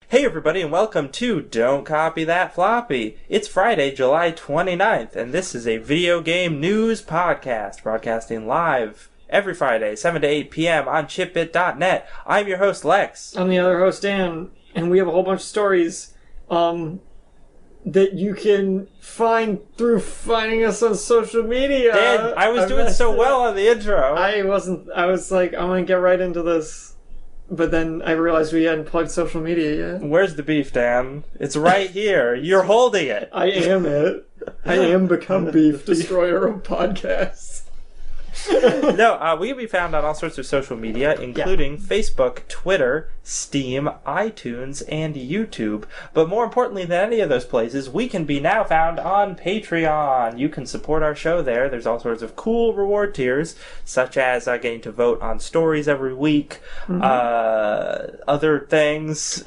Hey everybody and welcome to Don't Copy That Floppy. It's Friday, July 29th, and this is a video game news podcast, broadcasting live every Friday, 7 to 8 p.m. on chipbit.net. I'm your host, Lex. I'm the other host, Dan, and we have a whole bunch of stories that you can find through finding us on social media. Dan, I was doing so well on the intro. I was like, I'm going to get right into this. But then I realized we hadn't plugged social media yet. Where's the beef, Dan? It's right here. You're holding it. I am it. I am become beef, destroyer of podcasts. No, we can be found on all sorts of social media, including Facebook, Twitter, Steam, iTunes, and YouTube. But more importantly than any of those places, we can be now found on Patreon. You can support our show there. There's all sorts of cool reward tiers, such as getting to vote on stories every week, other things.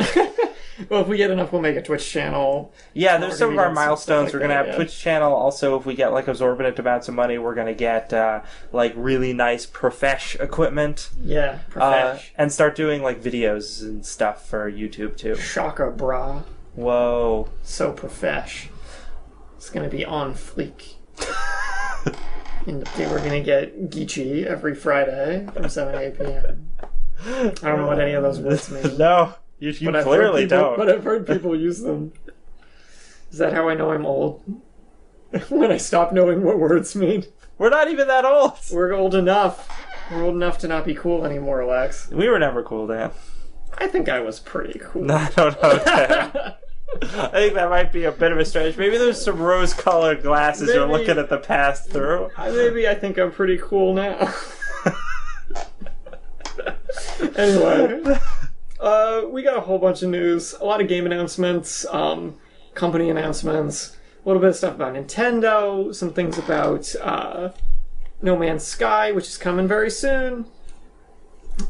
Well, if we get enough, we'll make a Twitch channel. Yeah, there's some of our milestones. Like we're going to have a Twitch channel. Also, if we get like exorbitant amounts of money, we're going to get like really nice profesh equipment. Yeah, profesh. And start doing like videos and stuff for YouTube too. Shaka bra. Whoa. So profesh. It's going to be on fleek. And we're going to get Geechee every Friday from 7 to 8 p.m. I don't know what any of those words mean. No. You clearly don't. But I've heard people use them. Is that how I know I'm old? When I stop knowing what words mean? We're not even that old. We're old enough. We're old enough to not be cool anymore, Lex. We were never cool, Dan. I think I was pretty cool. No, I don't know, Dan. I think that might be a bit of a stretch. Maybe there's some rose-colored glasses you're looking at the past through. Maybe I think I'm pretty cool now. Anyway... we got a whole bunch of news, a lot of game announcements, company announcements, a little bit of stuff about Nintendo, some things about No Man's Sky, which is coming very soon,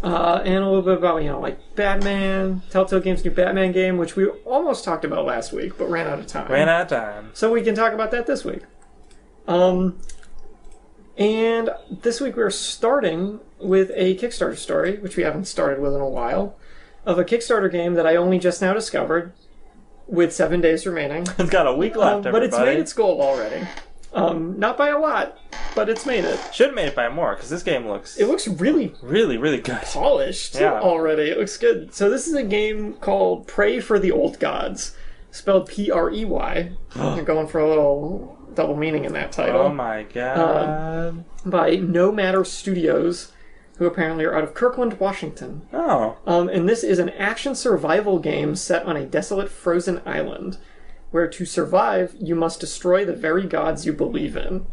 and a little bit about, like Batman, Telltale Games' new Batman game, which we almost talked about last week, but ran out of time. So we can talk about that this week. And this week we're starting with a Kickstarter story, which we haven't started with in a while, of a Kickstarter game that I only just now discovered, with 7 days remaining. It's got a week left, everybody. But it's made its goal already. Not by a lot, but it's made it. Should have made it by more, because this game looks... It looks really... Really, really good. Polished already. It looks good. So this is a game called Pray for the Old Gods, spelled P-R-E-Y. You're going for a little double meaning in that title. Oh my god. By No Matter Studios, who apparently are out of Kirkland, Washington. Oh. And this is an action survival game set on a desolate frozen island, where to survive, you must destroy the very gods you believe in.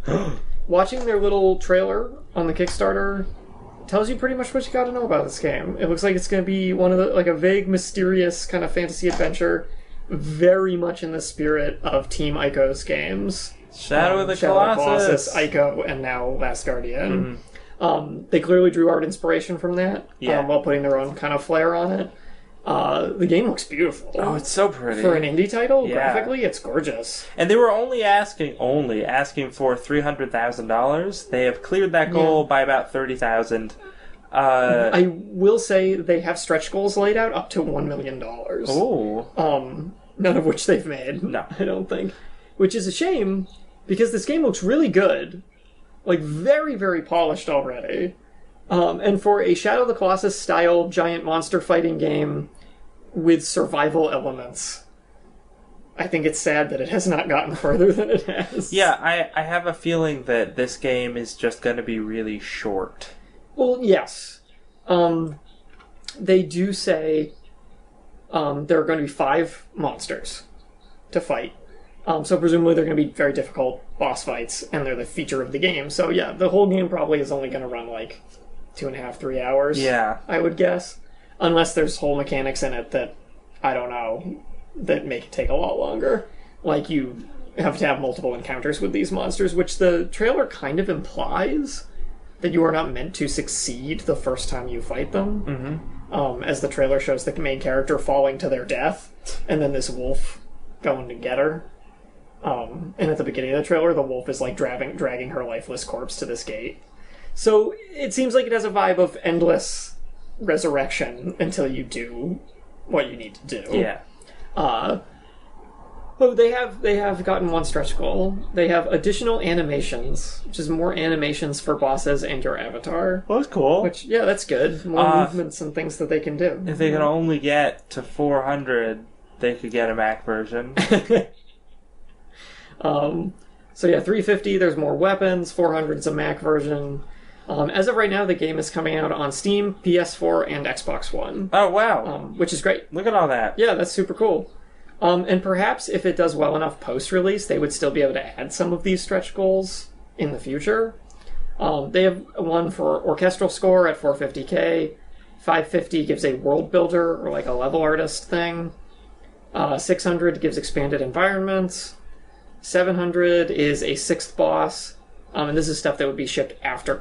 Watching their little trailer on the Kickstarter tells you pretty much what you gotta know about this game. It looks like it's gonna be one of the, like a vague, mysterious kind of fantasy adventure, very much in the spirit of Team Ico's games. Shadow of the Colossus, Ico, and now Last Guardian. They clearly drew art inspiration from that, while putting their own kind of flair on it. The game looks beautiful. Oh, it's so pretty. For an indie title, graphically, it's gorgeous. And they were only asking for $300,000. They have cleared that goal by about $30,000. I will say they have stretch goals laid out up to $1 million. Oh. None of which they've made. No. I don't think. Which is a shame, because this game looks really good. Like, very, very polished already. And for a Shadow of the Colossus style giant monster fighting game with survival elements, I think it's sad that it has not gotten further than it has. Yeah, I have a feeling that this game is just going to be really short. Well, yes. They do say there are going to be 5 monsters to fight. So presumably they're going to be very difficult boss fights, and they're the feature of the game. So yeah, the whole game probably is only going to run like 2.5, 3 hours. Yeah. I would guess. Unless there's whole mechanics in it that, I don't know, that make it take a lot longer. Like you have to have multiple encounters with these monsters, which the trailer kind of implies that you are not meant to succeed the first time you fight them. As the trailer shows the main character falling to their death, and then this wolf going to get her. And at the beginning of the trailer, the wolf is like dragging her lifeless corpse to this gate. So it seems like it has a vibe of endless resurrection until you do what you need to do. Yeah. Oh, they have gotten one stretch goal. They have additional animations, which is more animations for bosses and your avatar. Well, that's cool. Which, yeah, that's good. More movements and things that they can do. If they can only get to 400, they could get a Mac version. So yeah, 350, there's more weapons. 400 is a Mac version. As of right now, the game is coming out on Steam, PS4, and Xbox One. Oh, wow. Which is great. Look at all that. Yeah, that's super cool. And perhaps if it does well enough post-release, they would still be able to add some of these stretch goals in the future. They have one for orchestral score at 450k. 550 gives a world builder, or like a level artist thing. 600 gives expanded environments. 700 is a sixth boss. And this is stuff that would be shipped after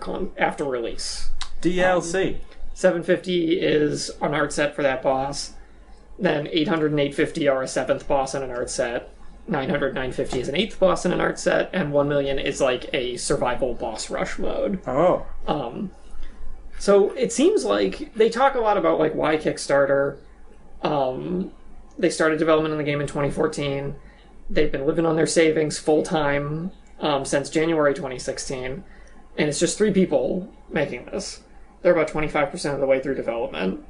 release. DLC. 750 is an art set for that boss. Then 800 and 850 are a seventh boss in an art set. 900, 950 is an eighth boss in an art set. And 1 million is like a survival boss rush mode. Oh. So it seems like they talk a lot about like why Kickstarter. They started development in the game in 2014. They've been living on their savings full time since January 2016. And it's just 3 people making this. They're about 25% of the way through development.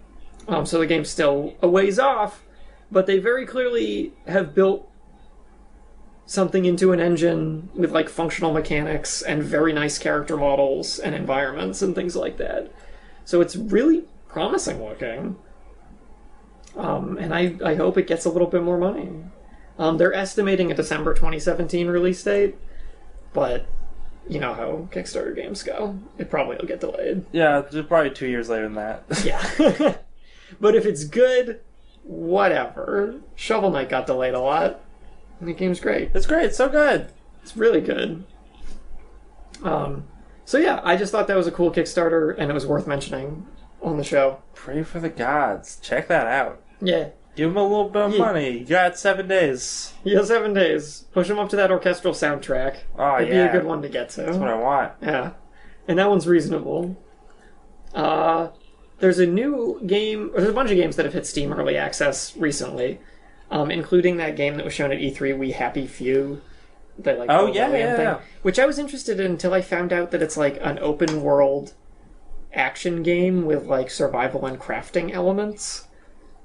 So the game's still a ways off, but they very clearly have built something into an engine with like functional mechanics and very nice character models and environments and things like that. So it's really promising looking. And I hope it gets a little bit more money. They're estimating a December 2017 release date, but you know how Kickstarter games go. It probably will get delayed. Yeah, probably 2 years later than that. Yeah. But if it's good, whatever. Shovel Knight got delayed a lot, and the game's great. It's great. It's so good. It's really good. So yeah, I just thought that was a cool Kickstarter, and it was worth mentioning on the show. Pray for the Gods. Check that out. Yeah. Give him a little bit of money. You got 7 days. You got 7 days. Push him up to that orchestral soundtrack. Oh, It'd be a good one to get to. That's what I want. Yeah. And that one's reasonable. There's a new game... There's a bunch of games that have hit Steam Early Access recently, including that game that was shown at E3, We Happy Few. That, like, yeah. Which I was interested in until I found out that it's like an open world action game with like survival and crafting elements.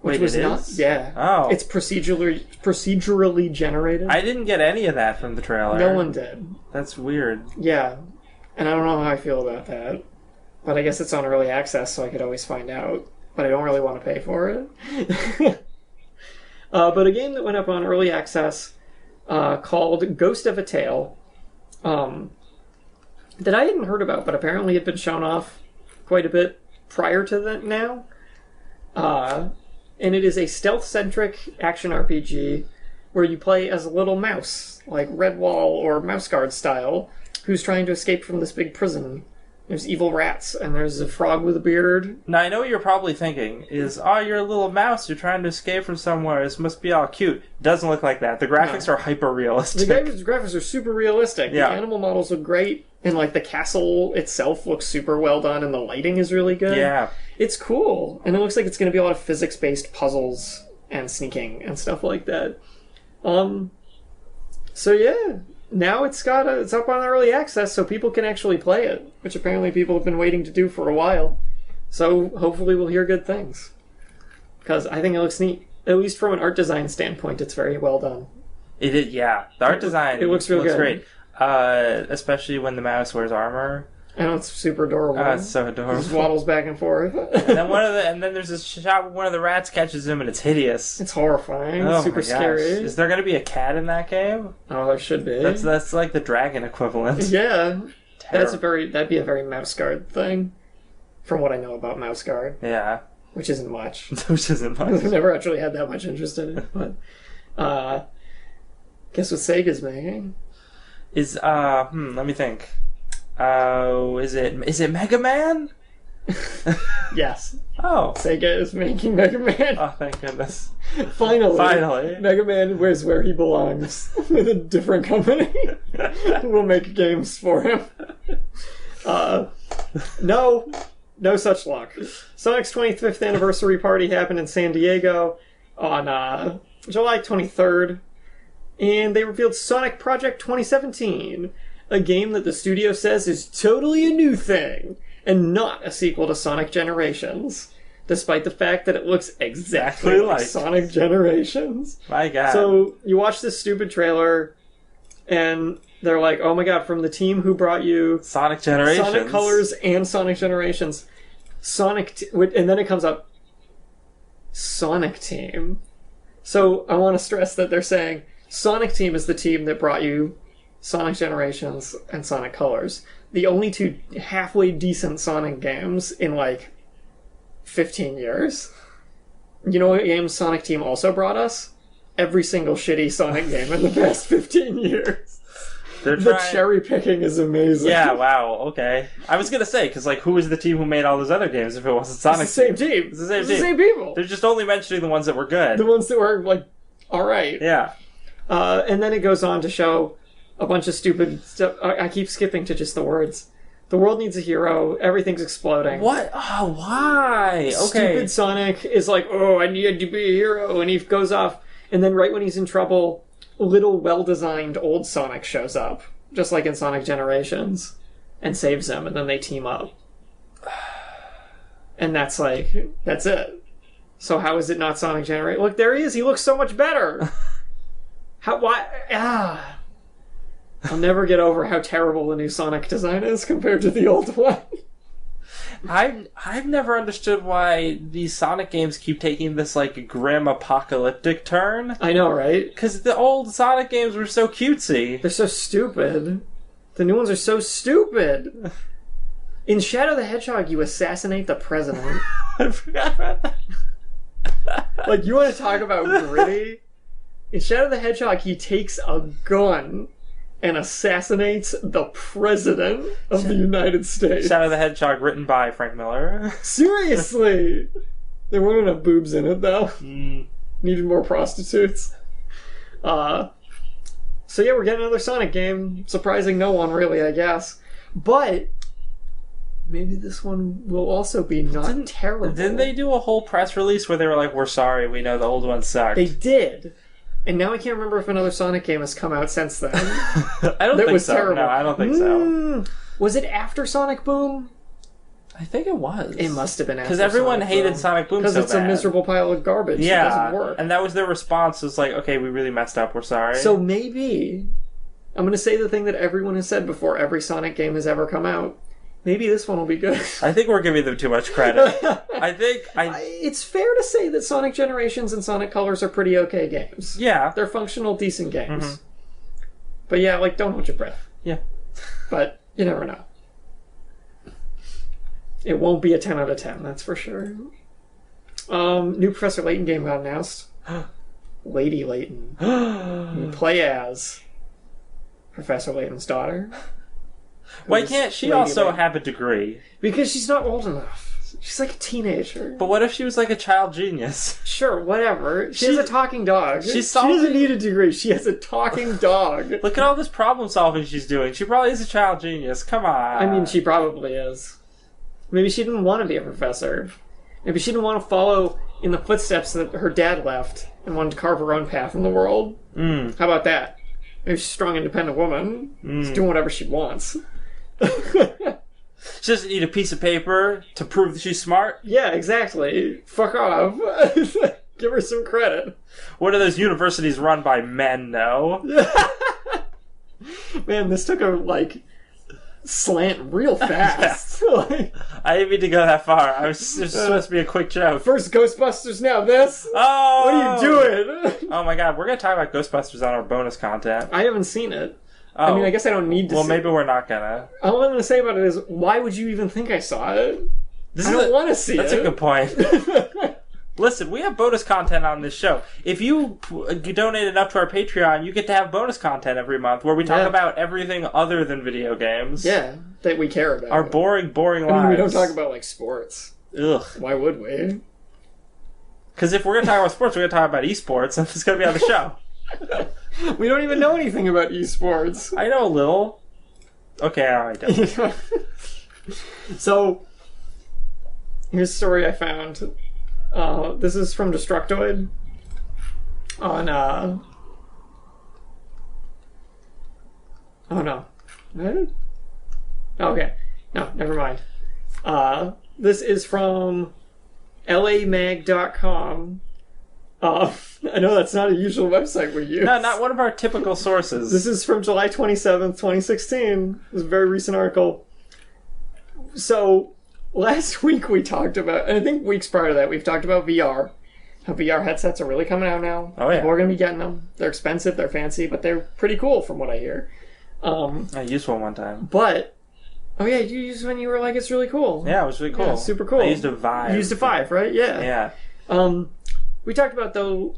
Which Wait, was it not, is? yeah. Oh. It's procedurally generated. I didn't get any of that from the trailer. No one did. That's weird. Yeah. And I don't know how I feel about that. But I guess it's on early access, so I could always find out. But I don't really want to pay for it. But a game that went up on early access called Ghost of a Tale that I hadn't heard about, but apparently had been shown off quite a bit prior to that now. And it is a stealth-centric action RPG where you play as a little mouse, like Redwall or Mouse Guard style, who's trying to escape from this big prison. There's evil rats, and there's a frog with a beard. Now, I know what you're probably thinking is, oh, you're a little mouse, you're trying to escape from somewhere, this must be all cute. Doesn't look like that. The graphics are hyper-realistic. The graphics are super realistic. Yeah. The animal models look great, and like the castle itself looks super well done, and the lighting is really good. Yeah. It's cool, and it looks like it's going to be a lot of physics-based puzzles and sneaking and stuff like that. So yeah, now it's up on early access, so people can actually play it, which apparently people have been waiting to do for a while. So hopefully we'll hear good things, because I think it looks neat. At least from an art design standpoint, it's very well done. It is, yeah. The art design looks real good. Great, especially when the mouse wears armor. I know, it's super adorable. Oh, it's so adorable. Just waddles back and forth. and then there's this shot where one of the rats catches him, and it's hideous. It's horrifying. Oh, Super my gosh. scary. Is there going to be a cat in that game? Oh, there should be. That's like the dragon equivalent. Yeah. Terrible. That'd be a very Mouse Guard thing, from what I know about Mouse Guard. Yeah. Which isn't much. Which isn't much. I've never actually had that much interest in it, but guess what Sega's making? Let me think. Is it Mega Man? Yes. Oh. Sega is making Mega Man. Oh, thank goodness. Finally. Mega Man is where he belongs. With a different company. We'll make games for him. No such luck. Sonic's 25th anniversary party happened in San Diego. on July 23rd, and they revealed Sonic Project 2017, a game that the studio says is totally a new thing, and not a sequel to Sonic Generations, despite the fact that it looks exactly like Sonic Generations. My God. So, you watch this stupid trailer, and they're like, oh my God, from the team who brought you Sonic Generations. Sonic Colors and Sonic Generations, and then it comes up, Sonic Team. So, I want to stress that they're saying, Sonic Team is the team that brought you Sonic Generations and Sonic Colors. The only two halfway decent Sonic games in, 15 years. You know what game Sonic Team also brought us? Every single shitty Sonic game in the past 15 years. The cherry picking is amazing. Yeah, wow, okay. I was gonna say, because, who was the team who made all those other games if it wasn't Sonic? It's the same team. It's the same same people. They're just only mentioning the ones that were good. The ones that were, alright. Yeah. And then it goes on to show a bunch of stupid stuff. I keep skipping to just the words. The world needs a hero. Everything's exploding. What? Oh, why? Okay. Stupid Sonic is like, oh, I need to be a hero. And he goes off. And then right when he's in trouble, little well-designed old Sonic shows up. Just like in Sonic Generations. And saves him. And then they team up. And that's it. So how is it not Sonic Generation? Look, there he is. He looks so much better. Why? I'll never get over how terrible the new Sonic design is compared to the old one. I've never understood why these Sonic games keep taking this grim apocalyptic turn. I know, right? Because the old Sonic games were so cutesy. They're so stupid. The new ones are so stupid. In Shadow the Hedgehog, you assassinate the president. I forgot about that. You want to talk about gritty? In Shadow the Hedgehog, he takes a gun and assassinates the President of the United States. Shadow the Hedgehog, written by Frank Miller. Seriously! There weren't enough boobs in it, though. Needed more prostitutes. So yeah, we're getting another Sonic game. Surprising no one, really, I guess. But maybe this one will also be not terrible. Didn't they do a whole press release where they were like, we're sorry, we know the old one sucked? They did. And now I can't remember if another Sonic game has come out since then. I don't think so. Terrible. No, I don't think so. Was it after Sonic Boom? I think it was. It must have been after because everyone hated Sonic Boom so bad. Because it's a miserable pile of garbage. Yeah. It doesn't work. And that was their response, was like, okay, we really messed up, we're sorry. So maybe, I'm going to say the thing that everyone has said before every Sonic game has ever come out. Maybe this one will be good. I think we're giving them too much credit. It's fair to say that Sonic Generations and Sonic Colors are pretty okay games. Yeah. They're functional, decent games. Mm-hmm. But yeah, don't hold your breath. Yeah. But you never know. It won't be a 10 out of 10, that's for sure. New Professor Layton game got announced. Lady Layton. You play as Professor Layton's daughter. Why can't she also have a degree? Because she's not old enough. She's like a teenager. But what if she was like a child genius? Sure, whatever. She has a talking dog. She doesn't need a degree. She has a talking dog. Look at all this problem solving she's doing. She probably is a child genius. Come on. I mean, she probably is. Maybe she didn't want to be a professor. Maybe she didn't want to follow in the footsteps that her dad left and wanted to carve her own path in the world. How about that? Maybe she's a strong, independent woman. She's doing whatever she wants. She doesn't need a piece of paper to prove that she's smart. Yeah, exactly. Fuck off. Give her some credit. What are those universities run by men, though? Man, this took a, slant real fast. I didn't mean to go that far. It was supposed to be a quick joke. First Ghostbusters, now this? Oh! What are you doing? Oh my god, we're going to talk about Ghostbusters on our bonus content. I haven't seen it. Oh. I mean, I guess I don't need to see it. Well, maybe we're not gonna. All I'm going to say about it is, why would you even think I saw it? I don't want to see That's a good point. Listen, we have bonus content on this show. If you donate enough to our Patreon, you get to have bonus content every month where we talk about everything other than video games. Yeah, that we care about. Our boring lives. I mean, we don't talk about, sports. Ugh. Why would we? Because if we're going to talk about sports, we're going to talk about esports, and it's going to be on the show. We don't even know anything about esports. I know a little. Okay, I don't. So, here's a story I found. This is from Destructoid. on oh no. What? Okay. No, never mind. This is from lamag.com. I know that's not a usual website we use. No, not one of our typical sources. This is from July 27th, 2016. It was a very recent article. So, last week we talked about, and I think weeks prior to that, we've talked about VR. How VR headsets are really coming out now. Oh, yeah. People are going to be getting them. They're expensive, they're fancy, but they're pretty cool from what I hear. I used one time. But, oh yeah, you used one, you were like, it's really cool. Yeah, it was really cool. Yeah, super cool. I used a Vive. You used a Vive, right? Yeah. Yeah. We talked about, though,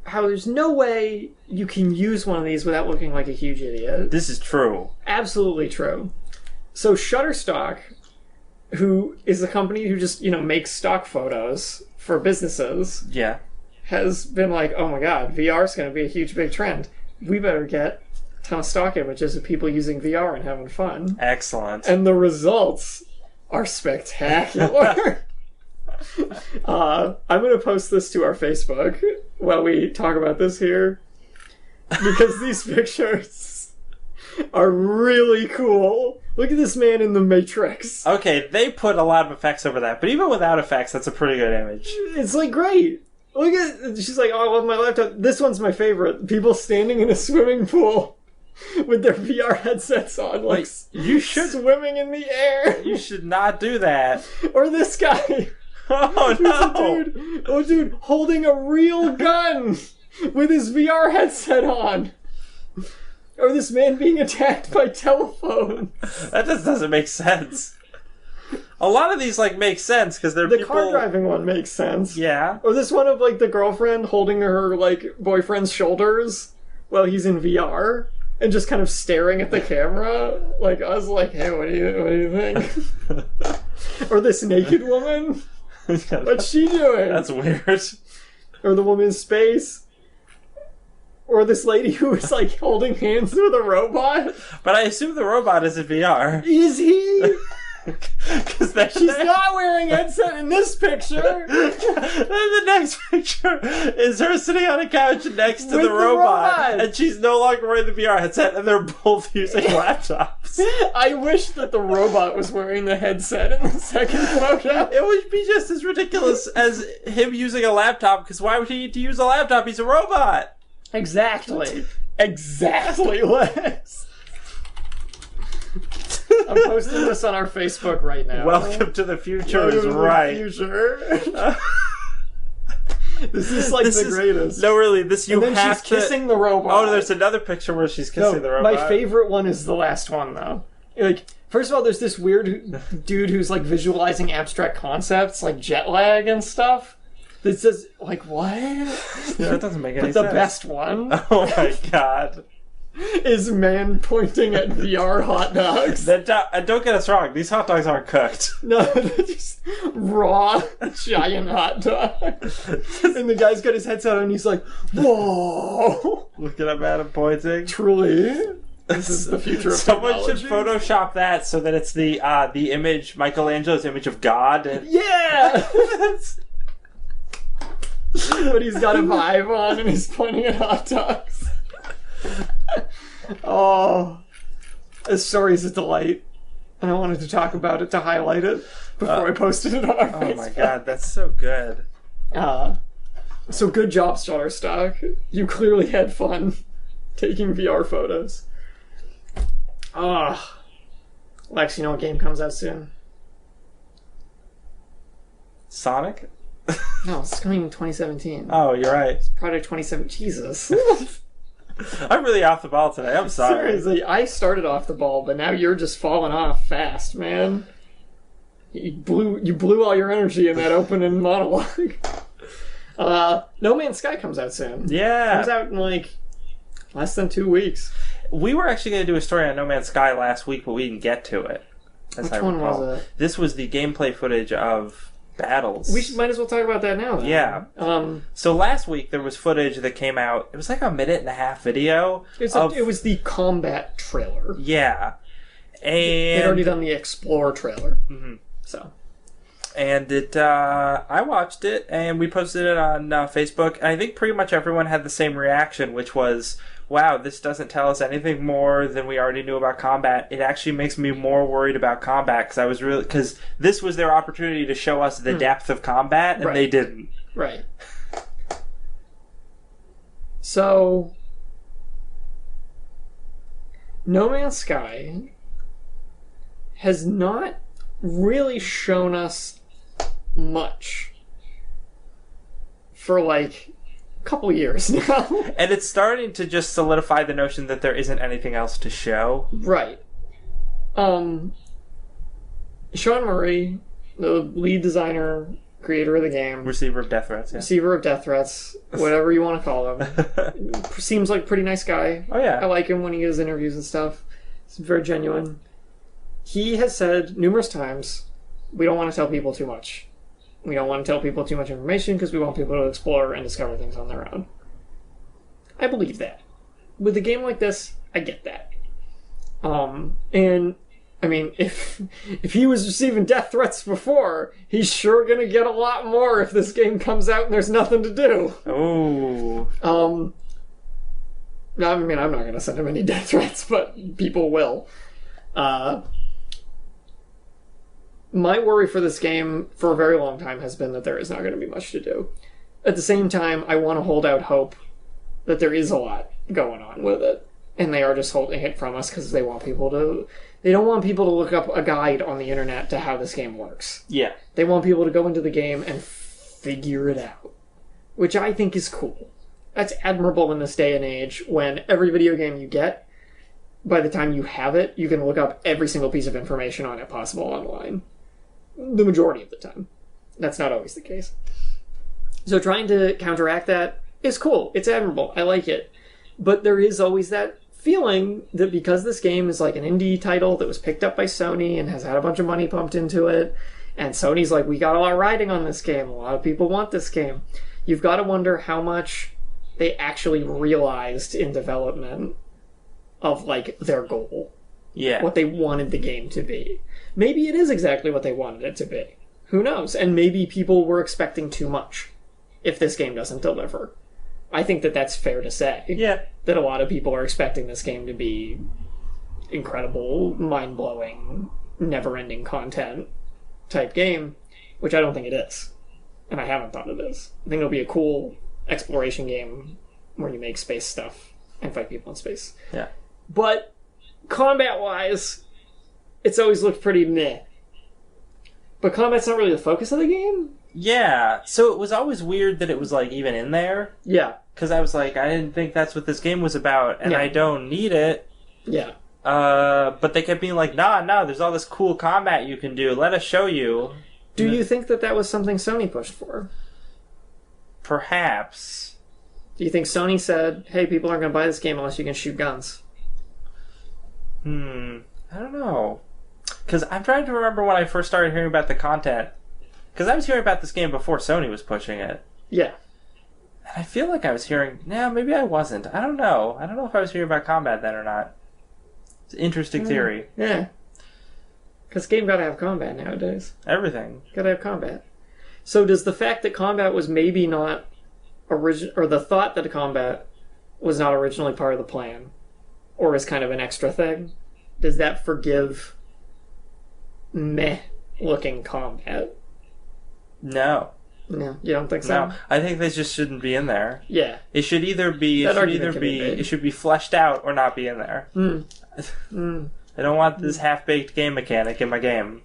how there's no way you can use one of these without looking like a huge idiot. This is true. Absolutely true. So Shutterstock, who is the company who just, makes stock photos for businesses, Yeah. has been like, oh my god, VR is going to be a huge, big trend. We better get a ton of stock images of people using VR and having fun. Excellent. And the results are spectacular. I'm going to post this to our Facebook while we talk about this here, because these pictures are really cool. Look at this man in the Matrix. Okay, they put a lot of effects over that, but even without effects, that's a pretty good image. It's like great. Look at, she's like, oh, I love my laptop. This one's my favorite. People standing in a swimming pool with their VR headsets on, like you should swimming in the air. You should not do that. Or this guy. Oh no! Dude, holding a real gun with his VR headset on. Or this man being attacked by telephone. That just doesn't make sense. A lot of these make sense because they're the car driving one makes sense. Yeah. Or this one of the girlfriend holding her boyfriend's shoulders while he's in VR and just kind of staring at the camera. I was like, hey, what do you think? Or this naked woman. What's she doing? That's weird. Or the woman in space. Or this lady who is holding hands with a robot. But I assume the robot is in VR. Is he? Because she's not wearing a headset in this picture. The next picture is her sitting on a couch next to the robot, and she's no longer wearing the VR headset, and they're both using laptops. I wish that the robot was wearing the headset in the second photo. It would be just as ridiculous as him using a laptop, because why would he need to use a laptop? He's a robot. Exactly, Lex. I'm posting this on our Facebook right now. Welcome to the future is right. Future. This is the greatest. No, really, this you and then have she's to... kissing the robot. Oh, there's another picture where she's kissing the robot. My favorite one is the last one, though. First of all, there's this weird dude who's visualizing abstract concepts, like jet lag and stuff. That says, what? Yeah, that doesn't make any sense. But the best one... Oh my god. Is man pointing at VR hot dogs. Don't get us wrong, these hot dogs aren't cooked. No, they're just raw, giant hot dogs. And the guy's got his headset on and he's like, whoa! Looking up at him pointing. Truly. This is the future of Someone technology. should Photoshop that so that it's the image, Michelangelo's image of God. Yeah! But he's got a Vive on and he's pointing at hot dogs. Oh, this story's a delight, and I wanted to talk about it to highlight it before I posted it on our Facebook. Oh my god, that's so good. So good job, Shutterstock. You clearly had fun taking VR photos. Lex, you know what game comes out soon? Sonic? No, it's coming in 2017. Oh, you're right. Project 27. Jesus. I'm really off the ball today. I'm sorry. Seriously, I started off the ball, but now you're just falling off fast, man. You blew all your energy in that opening monologue. No Man's Sky comes out soon. Yeah. Comes out in less than 2 weeks. We were actually going to do a story on No Man's Sky last week, but we didn't get to it. Which one was it? This was the gameplay footage of battles. We might as well talk about that now, then. Yeah. So last week there was footage that came out. It was a minute-and-a-half video. It was the combat trailer. Yeah. And they'd already done the Explore trailer. Mm-hmm. So. And I watched it, and we posted it on Facebook. And I think pretty much everyone had the same reaction, which was, wow, this doesn't tell us anything more than we already knew about combat. It actually makes me more worried about combat, because this was their opportunity to show us the depth of combat, and they didn't. Right. So, No Man's Sky has not really shown us much for like a couple years now. And it's starting to just solidify the notion that there isn't anything else to show. Right. Sean Murray, the lead designer, creator of the game, Receiver of death threats, yeah. Receiver of death threats, whatever you want to call him. Seems like a pretty nice guy. Oh, yeah. I like him when he gives interviews and stuff. He's very genuine. He has said numerous times, we don't want to tell people too much. We don't want to tell people too much information because we want people to explore and discover things on their own. I believe that. With a game like this, I get that. And I mean, if he was receiving death threats before, he's sure gonna get a lot more if this game comes out and there's nothing to do. Oh. I mean, I'm not gonna send him any death threats, but people will. My worry for this game for a very long time has been that there is not going to be much to do. At the same time, I want to hold out hope that there is a lot going on with it. And they are just holding it from us because they want people to... They don't want people to look up a guide on the internet to how this game works. Yeah. They want people to go into the game and figure it out. Which I think is cool. That's admirable in this day and age when every video game you get, by the time you have it, you can look up every single piece of information on it possible online. The majority of the time. That's not always the case. So trying to counteract that is cool. It's admirable. I like it. But there is always that feeling that because this game is like an indie title that was picked up by Sony and has had a bunch of money pumped into it, and Sony's like, we got a lot riding on this game. A lot of people want this game. You've got to wonder how much they actually realized in development of like their goal. Yeah. What they wanted the game to be. Maybe it is exactly what they wanted it to be. Who knows? And maybe people were expecting too much if this game doesn't deliver. I think that that's fair to say. Yeah. That a lot of people are expecting this game to be incredible, mind-blowing, never-ending content type game, which I don't think it is. And I haven't thought it is. I think it'll be a cool exploration game where you make space stuff and fight people in space. Yeah. But combat-wise, it's always looked pretty meh. But combat's not really the focus of the game? Yeah. So it was always weird that it was, like, even in there. Yeah. Because I was like, I didn't think that's what this game was about, and Yeah. I don't need it. Yeah. But they kept being like, nah, there's all this cool combat you can do. Let us show you. Do you think that that was something Sony pushed for? Perhaps. Do you think Sony said, hey, people aren't going to buy this game unless you can shoot guns? I don't know. Because I'm trying to remember when I first started hearing about the content. Because I was hearing about this game before Sony was pushing it. Yeah. And I feel like I was hearing... No, maybe I wasn't. I don't know. I don't know if I was hearing about combat then or not. It's an interesting theory. Yeah. Because game got to have combat nowadays. Everything. Got to have combat. So does the fact that combat was maybe not... or the thought that combat was not originally part of the plan, or is kind of an extra thing, does that forgive meh-looking combat? No. No, you don't think so? No. I think they just shouldn't be in there. Yeah. It should either be... It should be fleshed out or not be in there. I don't want this half-baked game mechanic in my game.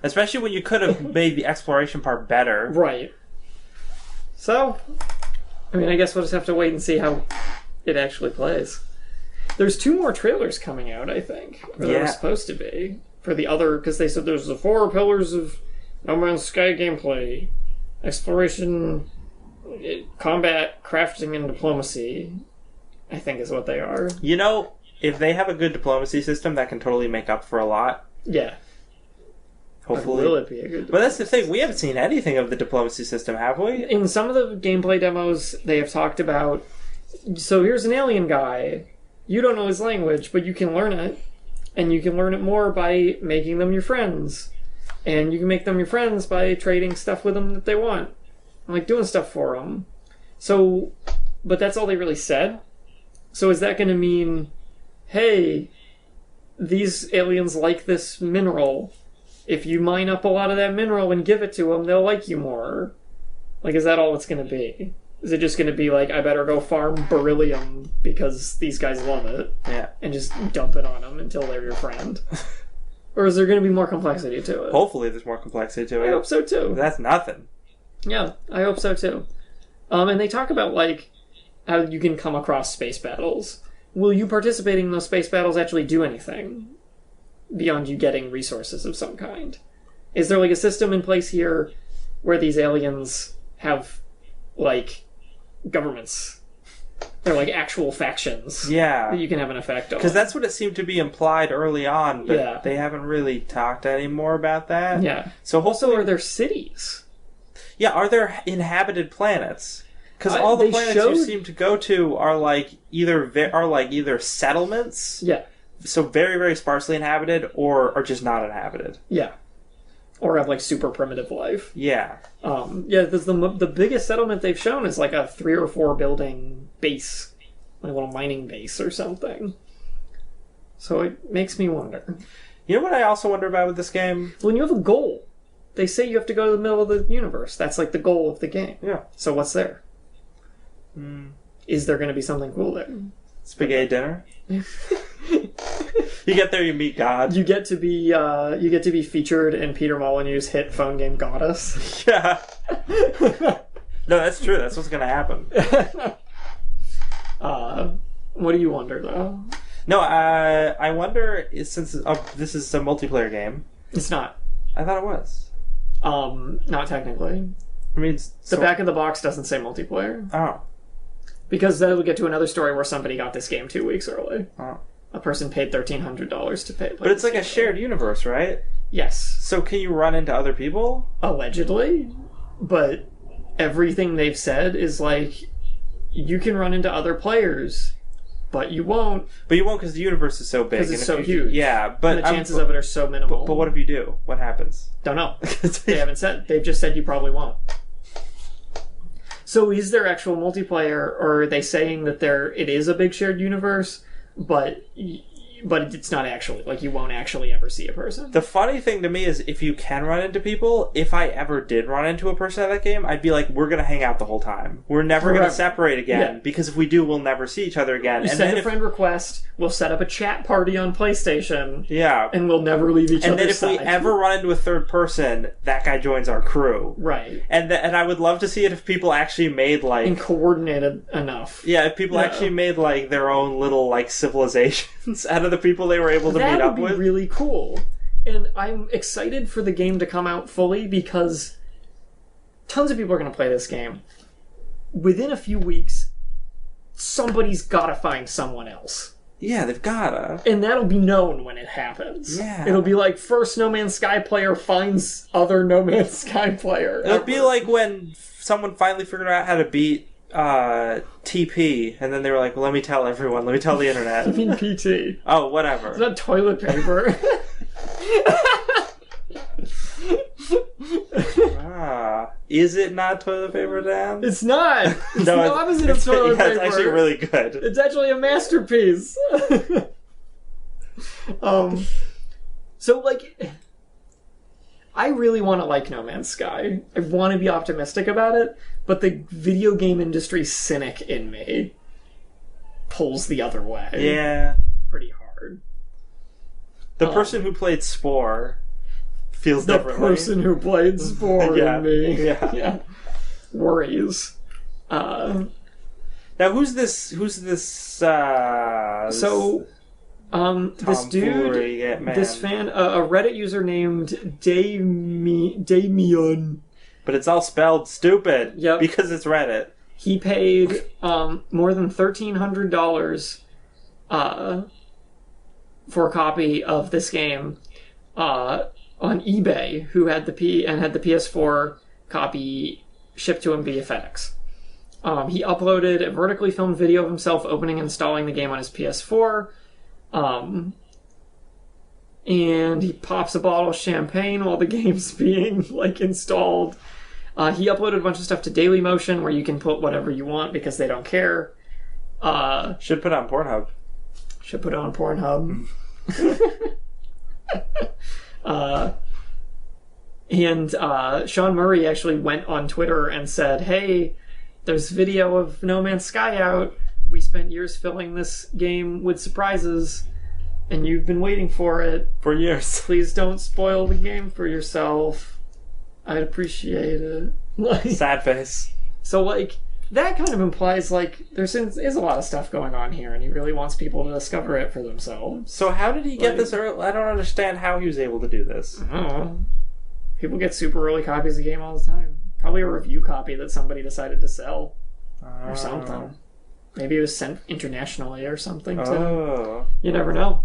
Especially when you could have made the exploration part better. Right. So, I mean, I guess we'll just have to wait and see how it actually plays. There's 2 more trailers coming out, I think. Or there were supposed to be. For the other, because they said there's the 4 pillars of No Man's Sky gameplay. Exploration, combat, crafting, and diplomacy, I think is what they are. You know, if they have a good diplomacy system, that can totally make up for a lot. Yeah. Hopefully. Will it be a good But that's the thing, we haven't seen anything of the diplomacy system, have we? In some of the gameplay demos, they have talked about, so here's an alien guy. You don't know his language, but you can learn it. And you can learn it more by making them your friends. And you can make them your friends by trading stuff with them that they want. Like, doing stuff for them. So, but that's all they really said. So is that going to mean, hey, these aliens like this mineral. If you mine up a lot of that mineral and give it to them, they'll like you more. Like, is that all it's going to be? Is it just going to be like, I better go farm beryllium because these guys love it? Yeah. And just dump it on them until they're your friend? Or is there going to be more complexity to it? Hopefully there's more complexity to it. I hope so, too. That's nothing. Yeah, I hope so, too. And they talk about, like, how you can come across space battles. Will you participating in those space battles actually do anything beyond you getting resources of some kind? Is there, like, a system in place here where these aliens have, like, governments? They're, like, actual factions. Yeah. That you can have an effect on. Because that's what it seemed to be implied early on, but Yeah. they haven't really talked any more about that. Yeah. So Also, are there cities? Yeah, are there inhabited planets? Because all the they planets showed- you seem to go to are like either settlements, Yeah. so very very sparsely inhabited, or are just not inhabited. Yeah. Or have, like, super primitive life. Yeah, Yeah, the biggest settlement they've shown is, like, a 3 or 4 building base. Like a little mining base or something. So it makes me wonder. you know what I also wonder about with this game? When you have a goal, they say you have to go to the middle of the universe. That's, like, the goal of the game. Yeah, So what's there? Is there going to be something cool there? spaghetti dinner. You get there, you meet God. You get to be featured in Peter Molyneux's hit phone game Goddess. Yeah. No, that's true. That's what's gonna happen. What do you wonder, though? No, I wonder since this is a multiplayer game. It's not. I thought it was. Not technically. I mean, The back of the box doesn't say multiplayer. Oh. Because then we'll get to another story where somebody got this game 2 weeks early. Oh. A person paid $1,300 to pay. But it's like a shared universe, right? Yes. So can you run into other people? Allegedly. But everything they've said is like, you can run into other players, but you won't. But you won't because the universe is so big. Because it's and so if you- huge. Yeah, but And the chances of it are so minimal. But what if you do? What happens? Don't know. They haven't said. They've just said you probably won't. So is there actual multiplayer, or are they saying that it is a big shared universe, but it's not actually, like, you won't actually ever see a person? The funny thing to me is if you can run into people, if I ever did run into a person at that game, I'd be like, we're going to hang out the whole time. We're never going to separate again, Yeah. because if we do, we'll never see each other again. You And send then a friend request, we'll set up a chat party on PlayStation, yeah. and we'll never leave each And other's then if side. we ever run into a third person, that guy joins our crew. Right. And I would love to see it if people actually made, like... And coordinated enough. Yeah, if people actually made, like, their own little, like, civilizations out of the people they were able to meet up That would with. be really cool. And I'm excited for the game to come out fully because tons of people are going to play this game. Within a few weeks, somebody's got to find someone else. Yeah, they've gotta. And that'll be known when it happens. Yeah. It'll be like first No Man's Sky player finds other No Man's Sky player. It'll be like when someone finally figured out how to beat TP, and then they were like, well, let me tell everyone, let me tell the internet. I mean PT. Oh, whatever. It's not toilet paper. Is it not toilet paper, Dan? It's not. It's No, the opposite of toilet paper. It's actually really good. It's actually a masterpiece. So, like, I really want to like No Man's Sky. I want to be optimistic about it, but the video game industry cynic in me pulls the other way. Yeah. Pretty hard. The person who played Spore feels The differently. person who played Spore in me. Yeah. Worries. Now, who's this? This dude, tomfoolery man? this fan, a Reddit user named Damien. But it's all spelled stupid. Yep. Because it's Reddit. He paid more than $1,300 for a copy of this game on eBay. Who had the PS4 copy shipped to him via FedEx. He uploaded a vertically filmed video of himself opening and installing the game on his PS4. And and he pops a bottle of champagne while the game's being, like, installed. He uploaded a bunch of stuff to Dailymotion where you can put whatever you want because they don't care. Should put it on Pornhub. Should put it on Pornhub. And Sean Murray actually went on Twitter and said, hey, there's video of No Man's Sky out. We spent years filling this game with surprises, and you've been waiting for it. For years. Please don't spoil the game for yourself. I'd appreciate it. Sad face. So, like, that kind of implies, like, is a lot of stuff going on here, and he really wants people to discover it for themselves. So how did he get this early? I don't understand how he was able to do this. I don't know. People get super early copies of the game all the time. Probably a review copy that somebody decided to sell. Or something. Maybe it was sent internationally or something, too. Oh. You never know.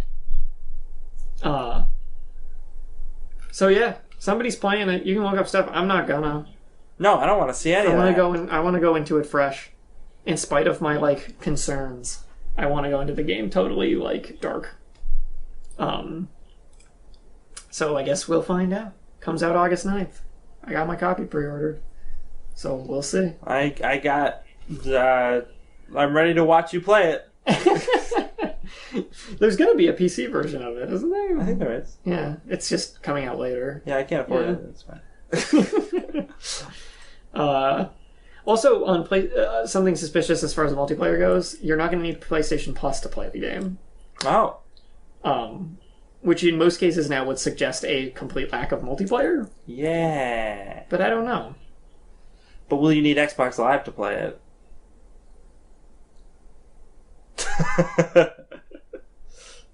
So, yeah. Somebody's playing it. You can look up stuff. I'm not gonna. No, I don't want to see any of that. I want to go into it fresh. In spite of my, like, concerns. I want to go into the game totally, like, dark. So I guess we'll find out. Comes out August 9th. I got my copy pre-ordered. So we'll see. I'm ready to watch you play it. There's going to be a PC version of it, isn't there? I think there is. Yeah, it's just coming out later. Yeah, I can't afford it. It's fine. Also, on something suspicious as far as the multiplayer goes, you're not going to need PlayStation Plus to play the game. Oh. Which in most cases now would suggest a complete lack of multiplayer. Yeah. But I don't know. But will you need Xbox Live to play it?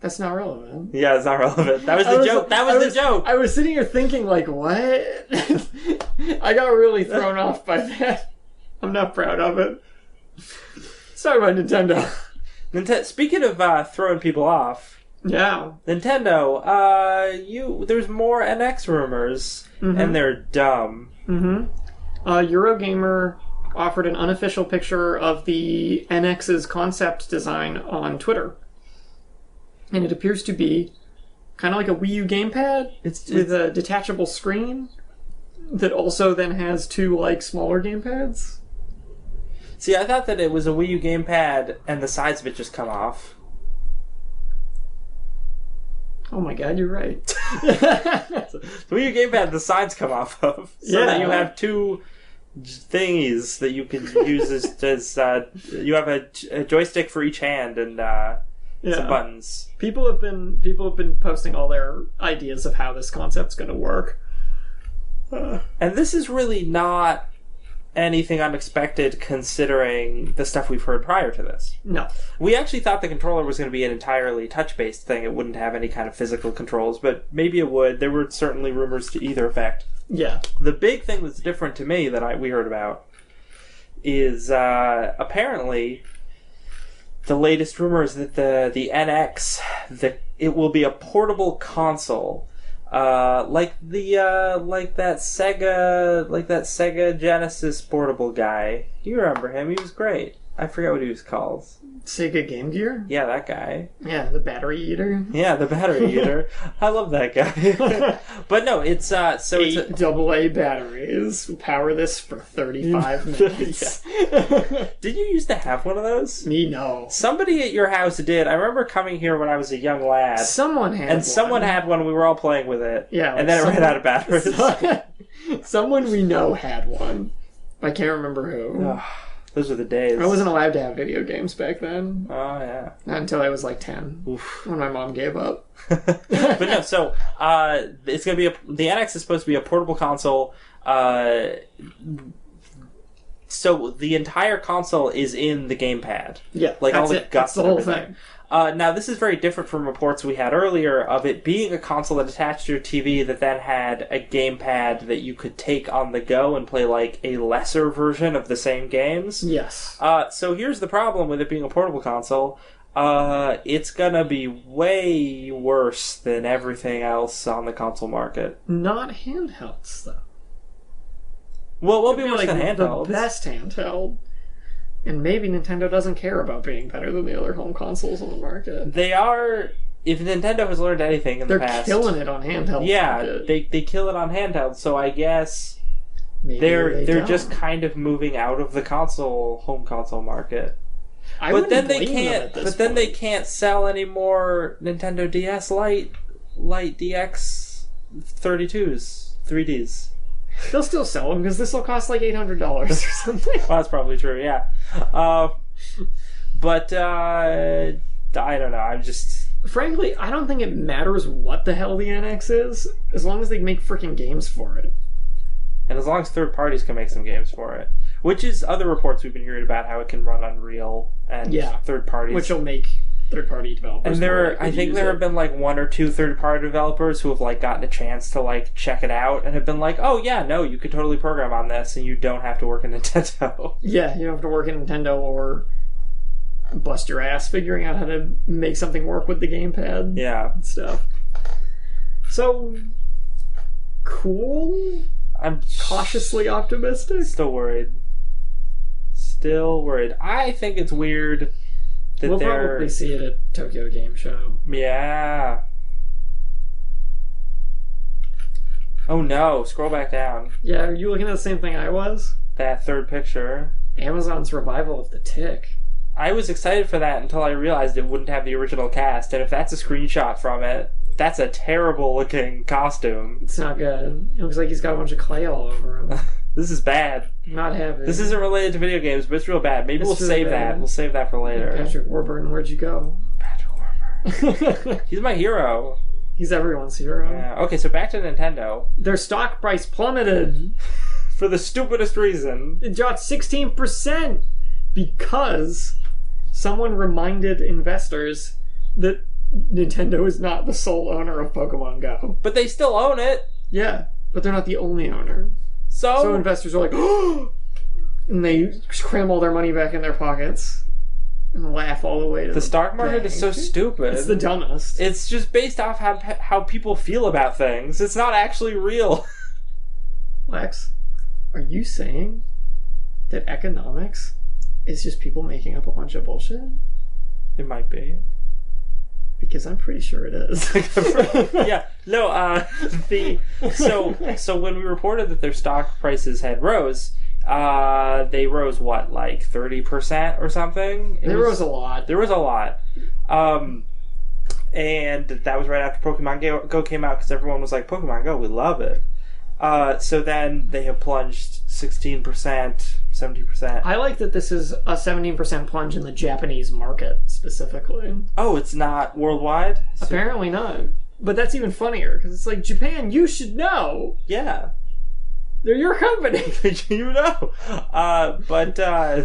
That's not relevant. Yeah, it's not relevant. That was the joke. That was the joke. I was sitting here thinking, like, what? I got really thrown off by that. I'm not proud of it. Sorry about Nintendo. Speaking of throwing people off, yeah, Nintendo, there's more NX rumors, and they're dumb. Eurogamer offered an unofficial picture of the NX's concept design on Twitter. And it appears to be kind of like a Wii U gamepad with a detachable screen that also then has two, like, smaller gamepads. See, I thought that it was a Wii U gamepad and the sides of it just come off. Oh my god, you're right. The Wii U gamepad, the sides come off of. So that you have two thingies that you can use as you have a joystick for each hand and some buttons. People have been posting all their ideas of how this concept's going to work. And this is really not anything unexpected considering the stuff we've heard prior to this. No. We actually thought the controller was going to be an entirely touch-based thing. It wouldn't have any kind of physical controls, but maybe it would. There were certainly rumors to either effect. Yeah. The big thing that's different to me that we heard about is apparently the latest rumor is that the NX, it will be a portable console. Like that Sega Genesis portable guy. You remember him? He was great. I forget what he was called. Sega Game Gear? Yeah, that guy. Yeah, the battery eater. Yeah, the battery eater. I love that guy. But no, it's it's AA batteries. Power this for 35 minutes. Did you used to have one of those? Me, no. Somebody at your house did. I remember coming here when I was a young lad. Someone had one. And someone had one. We were all playing with it. Yeah. And then it ran out of batteries. Someone we know had one. I can't remember who. Those are the days. I wasn't allowed to have video games back then. Oh, yeah. Not until I was like 10. Oof. When my mom gave up. But no, so it's going to be the NX is supposed to be a portable console. So the entire console is in the gamepad. Yeah, like all the guts. That's the whole thing. Now, this is very different from reports we had earlier of it being a console that attached to your TV that then had a gamepad that you could take on the go and play like a lesser version of the same games. Yes. So here's the problem with it being a portable console. It's gonna be way worse than everything else on the console market. Not handhelds, though. Well, it won't be worse than handhelds. The best handheld. And maybe Nintendo doesn't care about being better than the other home consoles on the market. They are if Nintendo has learned anything in the past... They're killing it on handheld. Yeah, they kill it on handheld, so I guess Maybe they're just kind of moving out of the home console market. But then they can't sell any more Nintendo DS Lite DX 32s, 3Ds. They'll still sell them because this will cost like $800 or something. Well, that's probably true, yeah. But I don't know. I'm just... Frankly, I don't think it matters what the hell the NX is, as long as they make freaking games for it. And as long as third parties can make some games for it. Which is other reports we've been hearing about how it can run Unreal and third parties. Which will make third-party developers. And I think there have been like 1 or 2 third-party developers who have like gotten a chance to like check it out and have been like, oh yeah, no, you could totally program on this and you don't have to work in Nintendo. Yeah, you don't have to work in Nintendo or bust your ass figuring out how to make something work with the gamepad. Yeah. And stuff. So, cool. I'm cautiously optimistic. Still worried. I think it's weird that we'll probably see it at Tokyo Game Show. Yeah. Oh no, scroll back down. Yeah, are you looking at the same thing I was? That third picture. Amazon's revival of The Tick. I was excited for that until I realized it wouldn't have the original cast, and if that's a screenshot from it, that's a terrible looking costume. It's not good. It looks like he's got a bunch of clay all over him. This is bad. Not happy. This isn't related to video games, but it's real bad. Maybe we'll save that. We'll save that for later. Patrick Warburton, where'd you go? Patrick Warburton. He's my hero. He's everyone's hero. Yeah. Okay, so back to Nintendo. Their stock price plummeted. For the stupidest reason. It dropped 16% because someone reminded investors that Nintendo is not the sole owner of Pokemon Go. But they still own it. Yeah, but they're not the only owner. So investors are like, oh! And they cram all their money back in their pockets and laugh all the way to the stock market is so stupid. It's the dumbest. It's just based off how people feel about things. It's not actually real. Lex, are you saying that economics is just people making up a bunch of bullshit? It might be. Because I'm pretty sure it is. Yeah. No, so when we reported that their stock prices had rose, they rose what, like 30% or something? They rose a lot. There was a lot. And that was right after Pokemon Go came out because everyone was like, Pokemon Go, we love it. So then they have plunged 16%, 70%. I like that this is a 17% plunge in the Japanese market, specifically. Oh, it's not worldwide? Apparently not. But that's even funnier, because it's like, Japan, you should know! Yeah. They're your company! You know!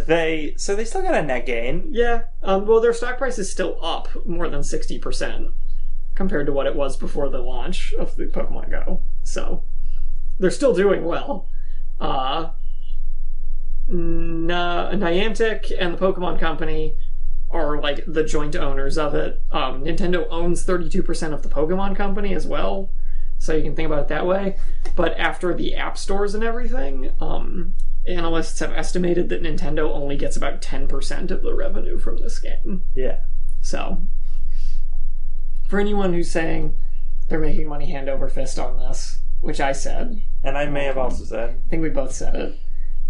They still got a net gain. Yeah. Well, their stock price is still up more than 60% compared to what it was before the launch of the Pokemon Go. So, they're still doing well. Niantic and the Pokemon Company are like the joint owners of it. Nintendo owns 32% of the Pokemon Company as well, so you can think about it that way. But after the app stores and everything, analysts have estimated that Nintendo only gets about 10% of the revenue from this game. Yeah. So, for anyone who's saying they're making money hand over fist on this, which I said. And I may have also said. I think we both said it.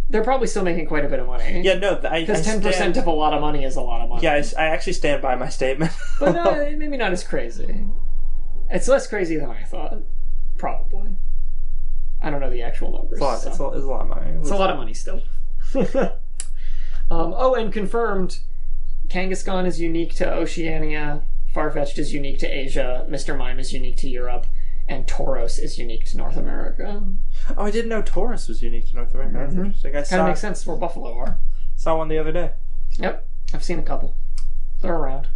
They're probably still making quite a bit of money. Yeah, no, because 10% of a lot of money is a lot of money. Yeah, I actually stand by my statement. But maybe not as crazy. It's less crazy than I thought. Probably. I don't know the actual numbers. It's a lot of money. It's a lot of money still. And confirmed, Kangaskhan is unique to Oceania, Farfetch'd is unique to Asia, Mr. Mime is unique to Europe, and Tauros is unique to North America. Oh, I didn't know Tauros was unique to North America. That's interesting. Kind of makes sense where Buffalo are. Saw one the other day. Yep. I've seen a couple. They're around.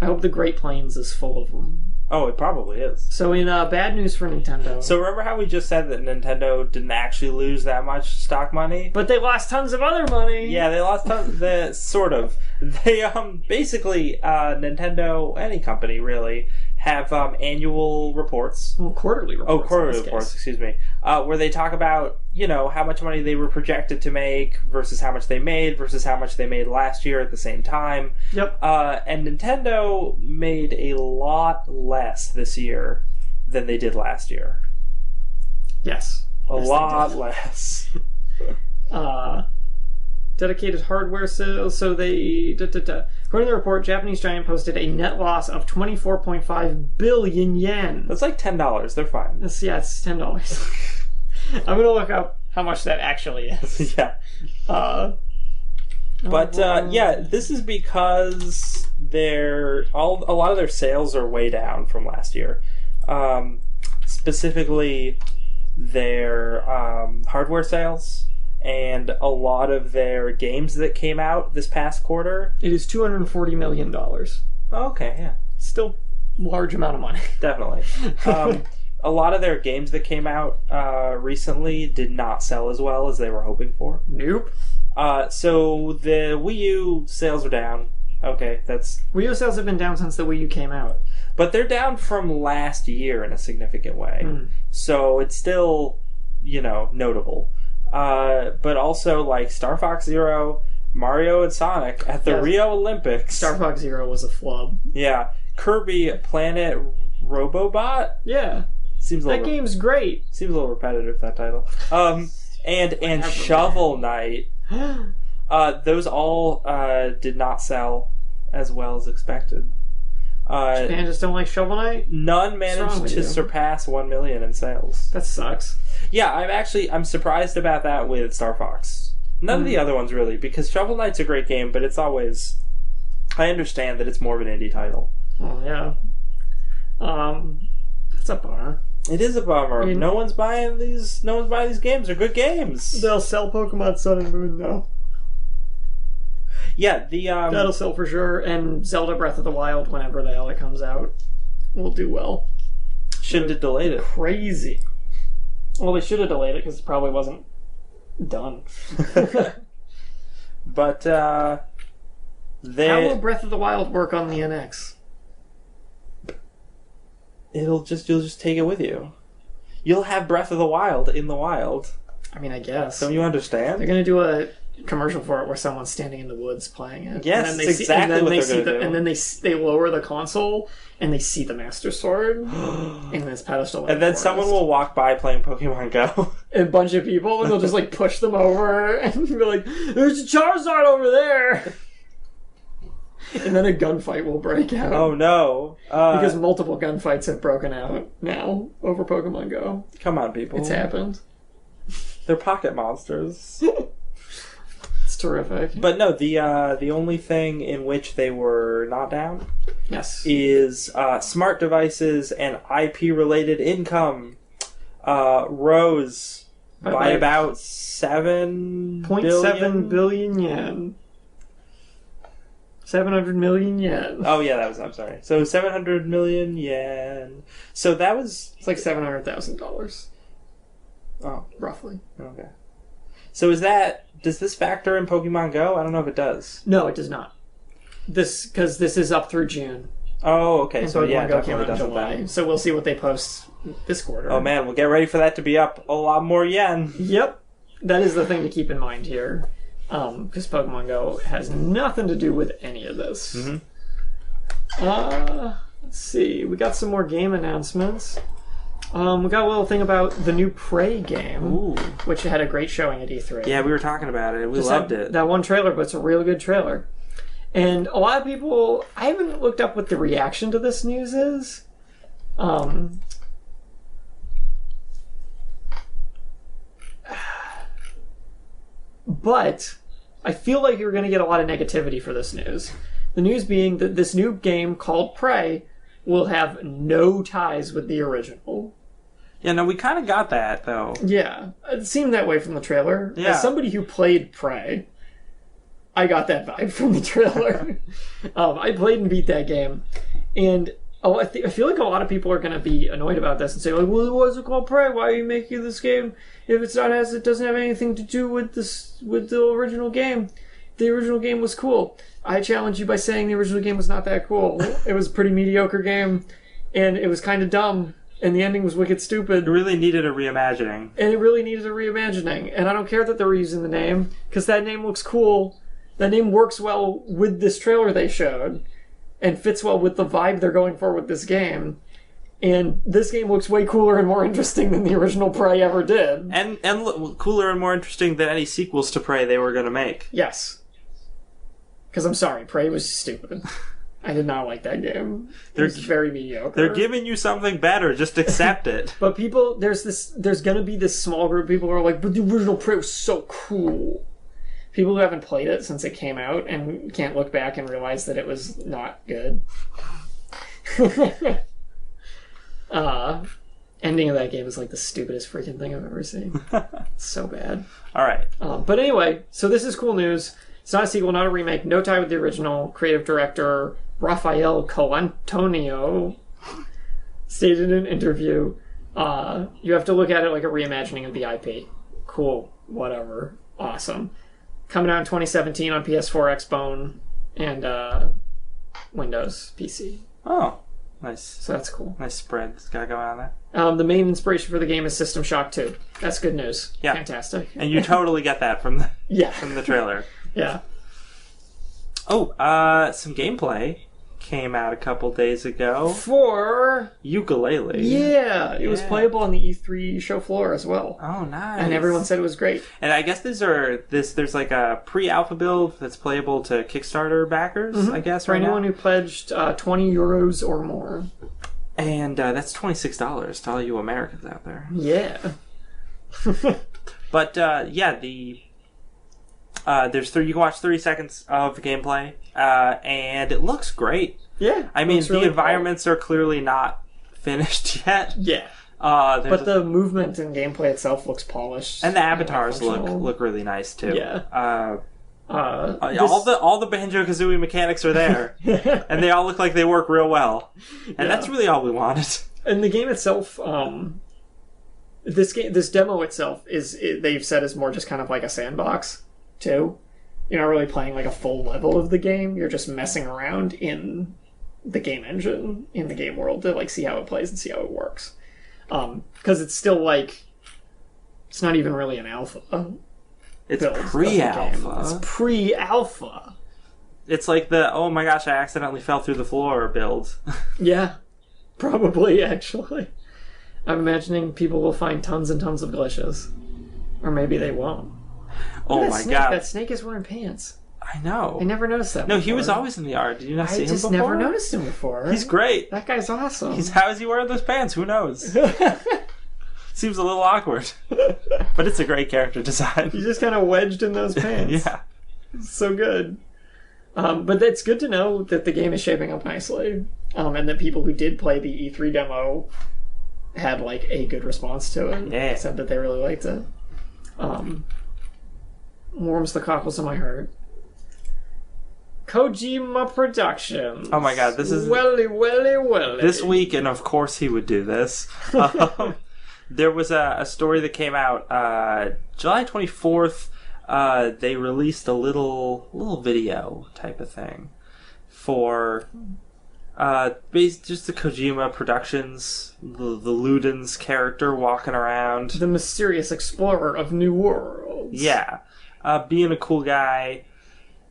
I hope the Great Plains is full of them. Oh, it probably is. So in bad news for Nintendo. So remember how we just said that Nintendo didn't actually lose that much stock money? But they lost tons of other money! Yeah, they lost tons... sort of. They, basically, Nintendo, any company really, have annual reports. Well, quarterly reports. Oh, quarterly reports, excuse me. Where they talk about, how much money they were projected to make versus how much they made versus how much they made last year at the same time. Yep. And Nintendo made a lot less this year than they did last year. Yes. A lot less. Dedicated hardware sales, so they... According to the report, Japanese Giant posted a net loss of 24.5 billion yen. That's like $10. They're fine. It's $10. I'm going to look up how much that actually is. Yeah. This is because a lot of their sales are way down from last year. Specifically, their hardware sales and a lot of their games that came out this past quarter. It is $240 million. Okay, yeah. Still large amount of money. Definitely. A lot of their games that came out recently did not sell as well as they were hoping for. Nope. So the Wii U sales are down. Okay, that's... Wii U sales have been down since the Wii U came out. But they're down from last year in a significant way. So it's still, notable. But also, like, Star Fox Zero, Mario and Sonic at the Rio Olympics. Star Fox Zero was a flub. Yeah. Kirby Planet Robobot? Yeah. That game's great. Seems a little repetitive, that title. And Shovel Knight. Those all did not sell as well as expected. Japan just don't like Shovel Knight? None managed to surpass 1 million in sales. That sucks. Yeah, I'm surprised about that with Star Fox. None of the other ones really, because Shovel Knight's a great game, but it's always... I understand that it's more of an indie title. Oh, yeah. That's a bummer. It is a bummer. No one's buying these games. They're good games. They'll sell Pokemon Sun and Moon, though. Yeah, that'll sell for sure, and Zelda Breath of the Wild, whenever the hell it comes out, will do well. Shouldn't have delayed it. Crazy. Well, they should have delayed it, because it probably wasn't done. But, how will Breath of the Wild work on the NX? You'll just take it with you. You'll have Breath of the Wild in the wild. I mean, I guess. Don't you understand? They're going to do a commercial for it where someone's standing in the woods playing it. Yes, that's exactly what they're going to do. And then they lower the console and they see the Master Sword in this pedestal. And then someone will walk by playing Pokemon Go. A bunch of people, and they'll just like push them over and be like, "There's a Charizard over there!" And then a gunfight will break out. Oh no. Because multiple gunfights have broken out now over Pokemon Go. Come on, people. It's happened. They're pocket monsters. It's terrific. But no, the only thing in which they were not down is smart devices and IP-related income rose by about 7.7 billion yen. 700 million yen. Oh yeah, I'm sorry. So 700 million yen. So that was... It's like $700,000. Oh. Roughly. Okay. So does this factor in Pokemon Go? I don't know if it does. No, it does not. Because this is up through June. Oh, okay. And so Pokemon yeah, Go definitely came out in July. So we'll see what they post this quarter. Oh man, we'll get ready for that to be up a lot more yen. Yep. That is the thing to keep in mind here. Because Pokemon Go has nothing to do with any of this. Let's see. We got some more game announcements. We got a little thing about the new Prey game, which had a great showing at E3. Yeah, we were talking about it. We loved it. That one trailer, but it's a really good trailer. And a lot of people... I haven't looked up what the reaction to this news is. But I feel like you're going to get a lot of negativity for this news. The news being that this new game called Prey will have no ties with the original. Yeah, no, we kind of got that, though. Yeah, it seemed that way from the trailer. Yeah. As somebody who played Prey, I got that vibe from the trailer. I played and beat that game. And I feel like a lot of people are going to be annoyed about this and say, like, well, what's it called Prey? Why are you making this game if it doesn't have anything to do with the original game? The original game was cool. I challenge you by saying the original game was not that cool. It was a pretty mediocre game. and it was kind of dumb, and the ending was wicked stupid. It really needed a reimagining. And it really needed a reimagining. And I don't care that they're reusing the name, because that name looks cool. That name works well with this trailer they showed, and fits well with the vibe they're going for with this game. And this game looks way cooler and more interesting than the original Prey ever did. And cooler and more interesting than any sequels to Prey they were going to make. Yes. Because I'm sorry, Prey was stupid. I did not like that game. It was very mediocre. They're giving you something better. Just accept it. But people, there's going to be this small group of people who are like, but the original Prey was so cool. People who haven't played it since it came out and can't look back and realize that it was not good. Ending of that game is like the stupidest freaking thing I've ever seen. It's so bad. All right. But anyway, so this is cool news. It's not a sequel, not a remake. No tie with the original. Creative director Rafael Colantonio stated in an interview, you have to look at it like a reimagining of the IP. Cool. Whatever. Awesome. Coming out in 2017 on PS4, Xbone, and Windows PC. Oh, nice. So that's cool. Nice spread that's got going on there. The main inspiration for the game is System Shock 2. That's good news. Yeah. Fantastic. And you totally get that from the from the trailer. Yeah. Oh, some gameplay came out a couple days ago. For Ukulele. Yeah, it was playable on the E3 show floor as well. Oh, nice. And everyone said it was great. And I guess there's like a pre-alpha build that's playable to Kickstarter backers, I guess, For right anyone now. who pledged 20 euros or more. And that's $26 to all you Americans out there. Yeah. But you can watch 30 seconds of gameplay, and it looks great. Yeah. I mean, really the environments are clearly not finished yet. Yeah. But the movement and gameplay itself looks polished. And the avatars look really nice too. Yeah. All the Banjo-Kazooie mechanics are there, and they all look like they work real well. And that's really all we wanted. And the game itself, this demo itself they've said is more just kind of like a sandbox too. You're not really playing like a full level of the game. You're just messing around in the game engine, in the game world, to like see how it plays and see how it works. Because it's still like, it's not even really an alpha. It's pre-alpha. It's pre-alpha. It's like the, oh my gosh, I accidentally fell through the floor build. Yeah, probably, actually. I'm imagining people will find tons and tons of glitches. Or maybe they won't. Oh my god. That snake is wearing pants. I know. I never noticed that No, before. he was always in the art. Did you not see him before? I just never noticed him before. He's great. That guy's awesome. How is he wearing those pants? Who knows? Seems a little awkward. But it's a great character design. He's just kind of wedged in those pants. Yeah. So good. But it's good to know that the game is shaping up nicely. And that people who did play the E3 demo had like a good response to it. Yeah. Said that they really liked it. Warms the cockles of my heart. Kojima Productions. Oh my god, this is... Welly. This week, and of course he would do this. There was a story that came out July 24th. They released a little video type of thing for just the Kojima Productions, the Ludens character walking around. The mysterious explorer of new worlds. Yeah. Being a cool guy.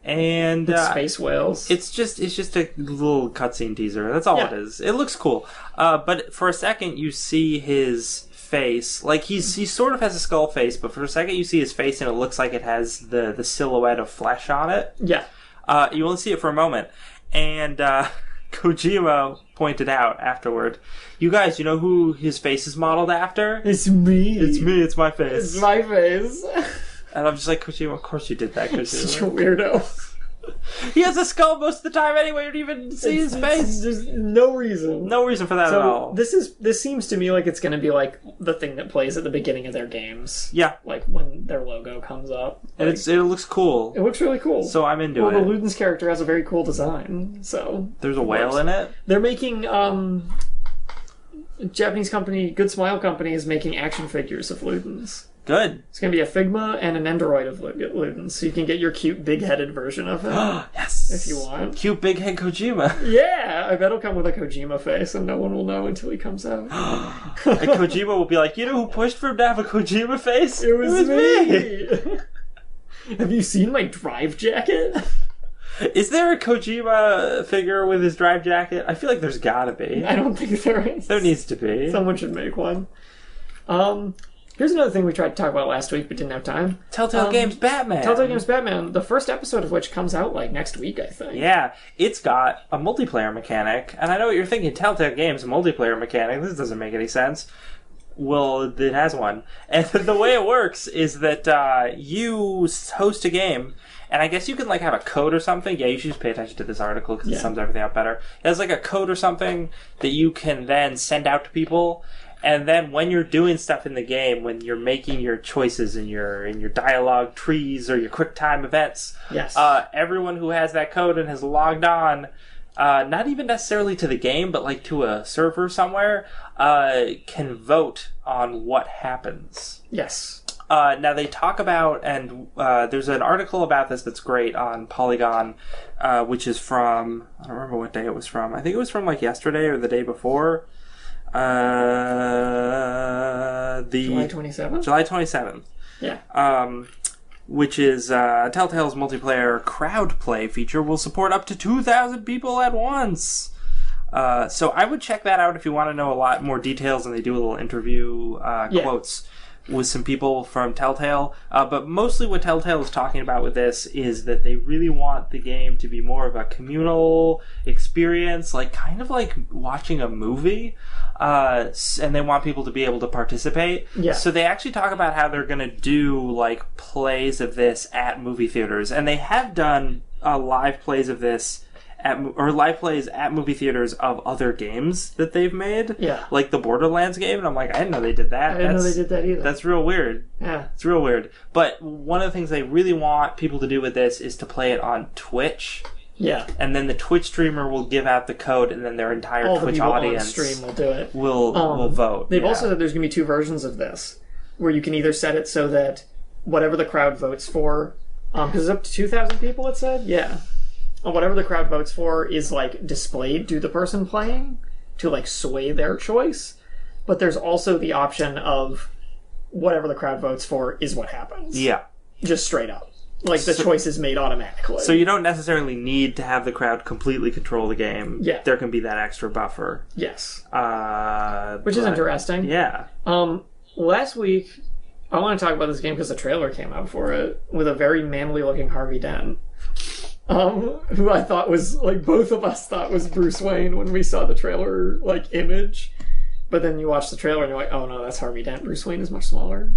And space whales. It's just a little cutscene teaser. That's all it is. It looks cool. But for a second you see his face. Like he sort of has a skull face, but for a second you see his face and it looks like it has the silhouette of flesh on it. Yeah. You only see it for a moment. And Kojima pointed out afterward, you guys, you know who his face is modeled after? It's me. It's me. It's my face. It's my face. And I'm just like, Kojima, of course you did that, Kojima. Such a weirdo. He has a skull most of the time anyway. You don't even see his face. There's no reason. No reason for that at all. This seems to me like it's going to be like the thing that plays at the beginning of their games. Yeah. Like when their logo comes up. And like, it looks cool. It looks really cool. So I'm into it. Well, the Ludens character has a very cool design. So there's a whale in it? They're making... Japanese company, Good Smile Company, is making action figures of Ludens. Good. It's going to be a Figma and an Android of Ludens, so you can get your cute big-headed version of it. Yes! If you want. Cute big head Kojima. Yeah! I bet it'll come with a Kojima face, and no one will know until he comes out. And Kojima will be like, you know who pushed for him to have a Kojima face? It was me! Have you seen my Drive jacket? Is there a Kojima figure with his Drive jacket? I feel like there's gotta be. I don't think there is. There needs to be. Someone should make one. Here's another thing we tried to talk about last week but didn't have time. Telltale Games Batman. Telltale Games Batman, the first episode of which comes out like next week, I think. Yeah, it's got a multiplayer mechanic, and I know what you're thinking, Telltale Games multiplayer mechanic, this doesn't make any sense. Well, it has one. And the way it works is that you host a game, and I guess you can like have a code or something. Yeah, you should just pay attention to this article because it sums everything up better. It has like a code or something that you can then send out to people. And then when you're doing stuff in the game, when you're making your choices in your dialogue trees or your QuickTime events, everyone who has that code and has logged on, not even necessarily to the game, but like to a server somewhere, can vote on what happens. Yes. Now they talk about, and there's an article about this that's great on Polygon, which is from, I don't remember what day it was from. I think it was from like yesterday or the day before. July 27th? July 27th. Yeah. Which is Telltale's multiplayer crowd play feature will support up to 2,000 people at once. So I would check that out if you want to know a lot more details, and they do a little interview quotes with some people from Telltale. But mostly what Telltale is talking about with this is that they really want the game to be more of a communal experience, like kind of like watching a movie. And they want people to be able to participate. Yeah. So they actually talk about how they're going to do like plays of this at movie theaters, and they have done live plays of this live plays at movie theaters of other games that they've made. Yeah. Like the Borderlands game, and I'm like, I didn't know they did that. I didn't know they did that either. That's real weird. Yeah. It's real weird. But one of the things they really want people to do with this is to play it on Twitch. Yeah. And then the Twitch streamer will give out the code, and then their entire All Twitch the people audience on stream will do it. Will vote. They've also said there's going to be two versions of this, where you can either set it so that whatever the crowd votes for, because it's up to 2,000 people, it said? Yeah. Whatever the crowd votes for is, like, displayed to the person playing to, like, sway their choice. But there's also the option of whatever the crowd votes for is what happens. Yeah. Just straight up. Like, the choice is made automatically. So you don't necessarily need to have the crowd completely control the game. Yeah. There can be that extra buffer. Yes. Which is interesting. Yeah. Last week, I want to talk about this game because the trailer came out for it with a very manly-looking Harvey Dent. Who I thought was, like, both of us thought was Bruce Wayne when we saw the trailer, like, image. But then you watch the trailer and you're like, oh no, that's Harvey Dent. Bruce Wayne is much smaller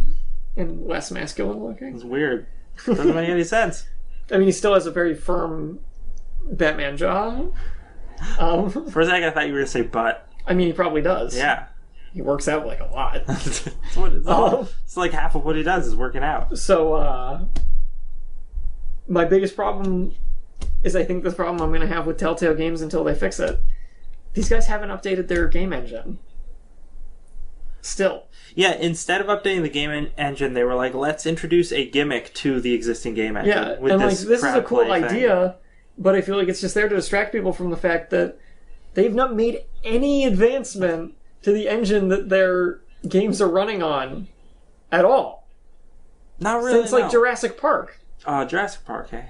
and less masculine looking. It's weird. Doesn't make any sense. I mean, he still has a very firm Batman jaw. For a second, I thought you were going to say butt. I mean, he probably does. Yeah. He works out, like, a lot. That's what it's like half of what he does is working out. So, my biggest problem is I think the problem I'm going to have with Telltale Games until they fix it. These guys haven't updated their game engine. Still. Yeah, instead of updating the game engine, they were like, let's introduce a gimmick to the existing game engine. Yeah, and like, this is a cool idea, but I feel like it's just there to distract people from the fact that they've not made any advancement to the engine that their games are running on at all. Not really, Since, like, Jurassic Park. Jurassic Park, eh?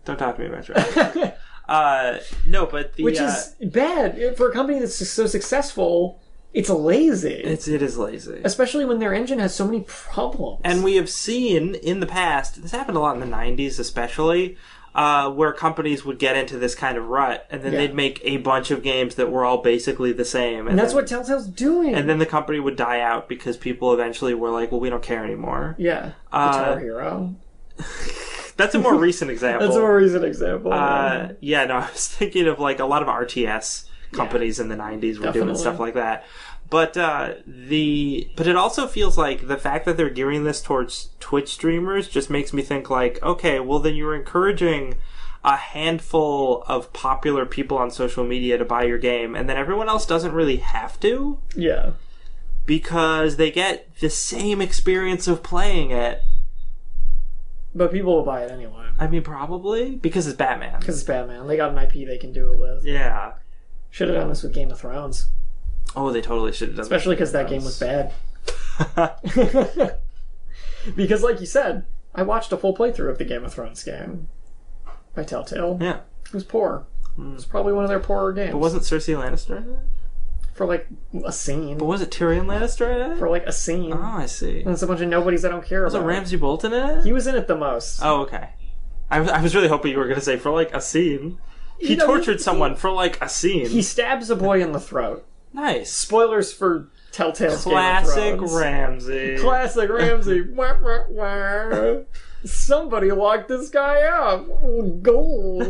Don't talk to me about Jurassic Park. No, but the... Which is bad. For a company that's so successful, it's lazy. It is lazy. Especially when their engine has so many problems. And we have seen in the past, this happened a lot in the 90s especially, where companies would get into this kind of rut, and then they'd make a bunch of games that were all basically the same. And that's what Telltale's doing. And then the company would die out because people eventually were like, well, we don't care anymore. Yeah. Guitar Hero. That's a more recent example. That's a more recent example. Yeah, no, I was thinking of like a lot of RTS companies in the 90s were doing stuff like that. But but it also feels like the fact that they're gearing this towards Twitch streamers just makes me think like, okay, well then you're encouraging a handful of popular people on social media to buy your game, and then everyone else doesn't really have to. Yeah. because they get the same experience of playing it. But people will buy it anyway. I mean, probably, because it's Batman. Because it's Batman. They got an IP they can do it with. Yeah. Should have done this with Game of Thrones. Oh, they totally should have done Especially because that game was bad. Because, like you said, I watched a full playthrough of the Game of Thrones game by Telltale. Yeah. It was poor. It was probably one of their poorer games. But wasn't Cersei Lannister in it? For, like, a scene. But was it Tyrion Lannister in it? For, like, a scene. Oh, I see. And it's a bunch of nobodies I don't care Was about. it Ramsay Bolton in it? He was in it the most. Oh, okay. I was really hoping you were going to say for, like, a scene. He You know, tortured someone for, like, a scene. He stabs a boy in the throat. Nice. Spoilers for Telltale's Classic Game of Thrones. Ramsay. Classic Ramsay. Wah, wah, wah. Somebody locked this guy up. Goal.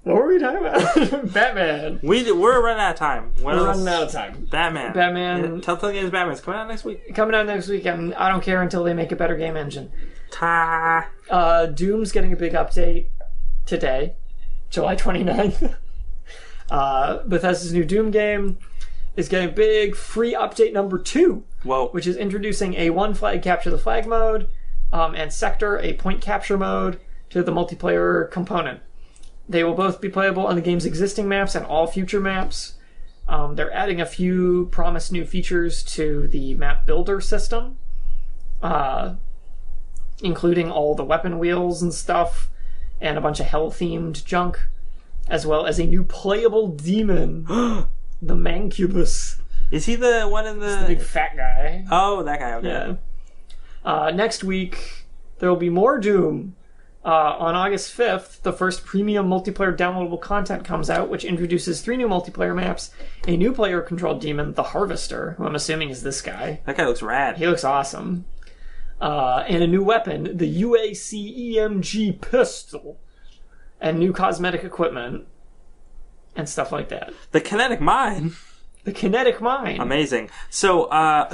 What were we talking about? Batman. We're running out of time. We're running out of time. Batman. Batman. Telltale Games Batman is coming out next week. Coming out next week. I don't care until they make a better game engine. Ta. Doom's getting a big update today, July 29th. Bethesda's new Doom game is getting big free update number 2. Whoa. Which is introducing a one flag capture the flag mode, and Sector, a point capture mode, to the multiplayer component. They will both be playable on the game's existing maps and all future maps. They're adding a few promised new features to the map builder system, including all the weapon wheels and stuff, and a bunch of hell-themed junk, as well as a new playable demon, the Mancubus. Is he the one in the... He's the big fat guy. Oh, that guy, okay. Yeah. Next week, there will be more Doom. On August 5th, the first premium multiplayer downloadable content comes out, which introduces 3 new multiplayer maps, a new player-controlled demon, the Harvester, who I'm assuming is this guy. That guy looks rad. He looks awesome. And a new weapon, the UAC-EMG pistol, and new cosmetic equipment, and stuff like that. The Kinetic Mine. The Kinetic Mine. Amazing. So,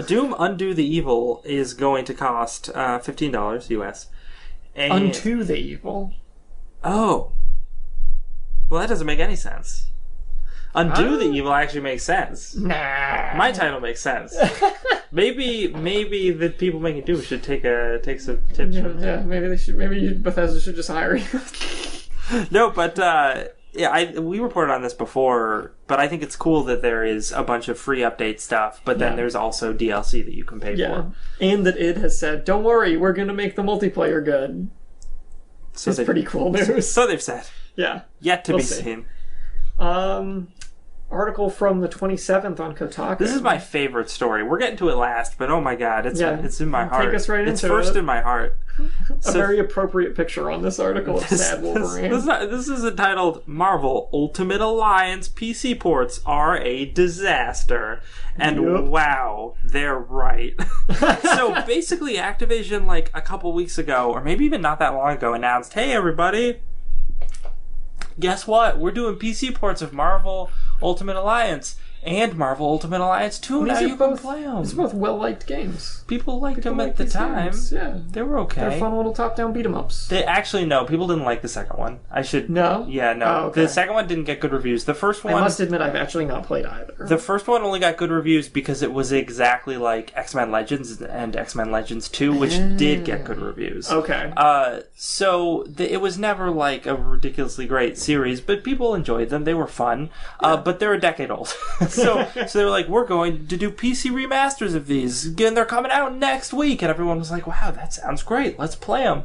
Doom Undo the Evil is going to cost $15 US. And... Unto the Evil. Oh. Well, that doesn't make any sense. Undo the Evil actually makes sense. Nah. My title makes sense. maybe the people making Doom should take some tips from Yeah, maybe they should. Maybe Bethesda should just hire you. No, but we reported on this before, but I think it's cool that there is a bunch of free update stuff, but then there's also DLC that you can pay for. And that id has said, don't worry, we're going to make the multiplayer good. So it's pretty cool news. So they've said. Yeah. Yet to be seen. Article from the 27th on Kotaku. This is my favorite story. We're getting to it last, but oh my god, it's in my heart. Take us right it's into first in my heart. A very appropriate picture on this article of Sad Wolverine. This is entitled Marvel Ultimate Alliance PC ports are a disaster. And wow, they're right. So basically Activision, like a couple weeks ago, or maybe even not that long ago, announced, hey everybody, guess what? We're doing PC ports of Marvel Ultimate Alliance and Marvel Ultimate Alliance 2. Now you can play them. These are both well-liked games. People liked them at the time. Games. Yeah. They were okay. They're fun little top-down beat-em-ups. They actually, no, people didn't like the second one. No? Yeah, no. Oh, okay. The second one didn't get good reviews. The first one... I must admit I've actually not played either. The first one only got good reviews because it was exactly like X-Men Legends and X-Men Legends 2, which did get good reviews. Okay. So it was never like a ridiculously great series, but people enjoyed them. They were fun. But they're a decade old. So they were like, we're going to do PC remasters of these, and they're coming out next week. And everyone was like, wow, that sounds great. Let's play them.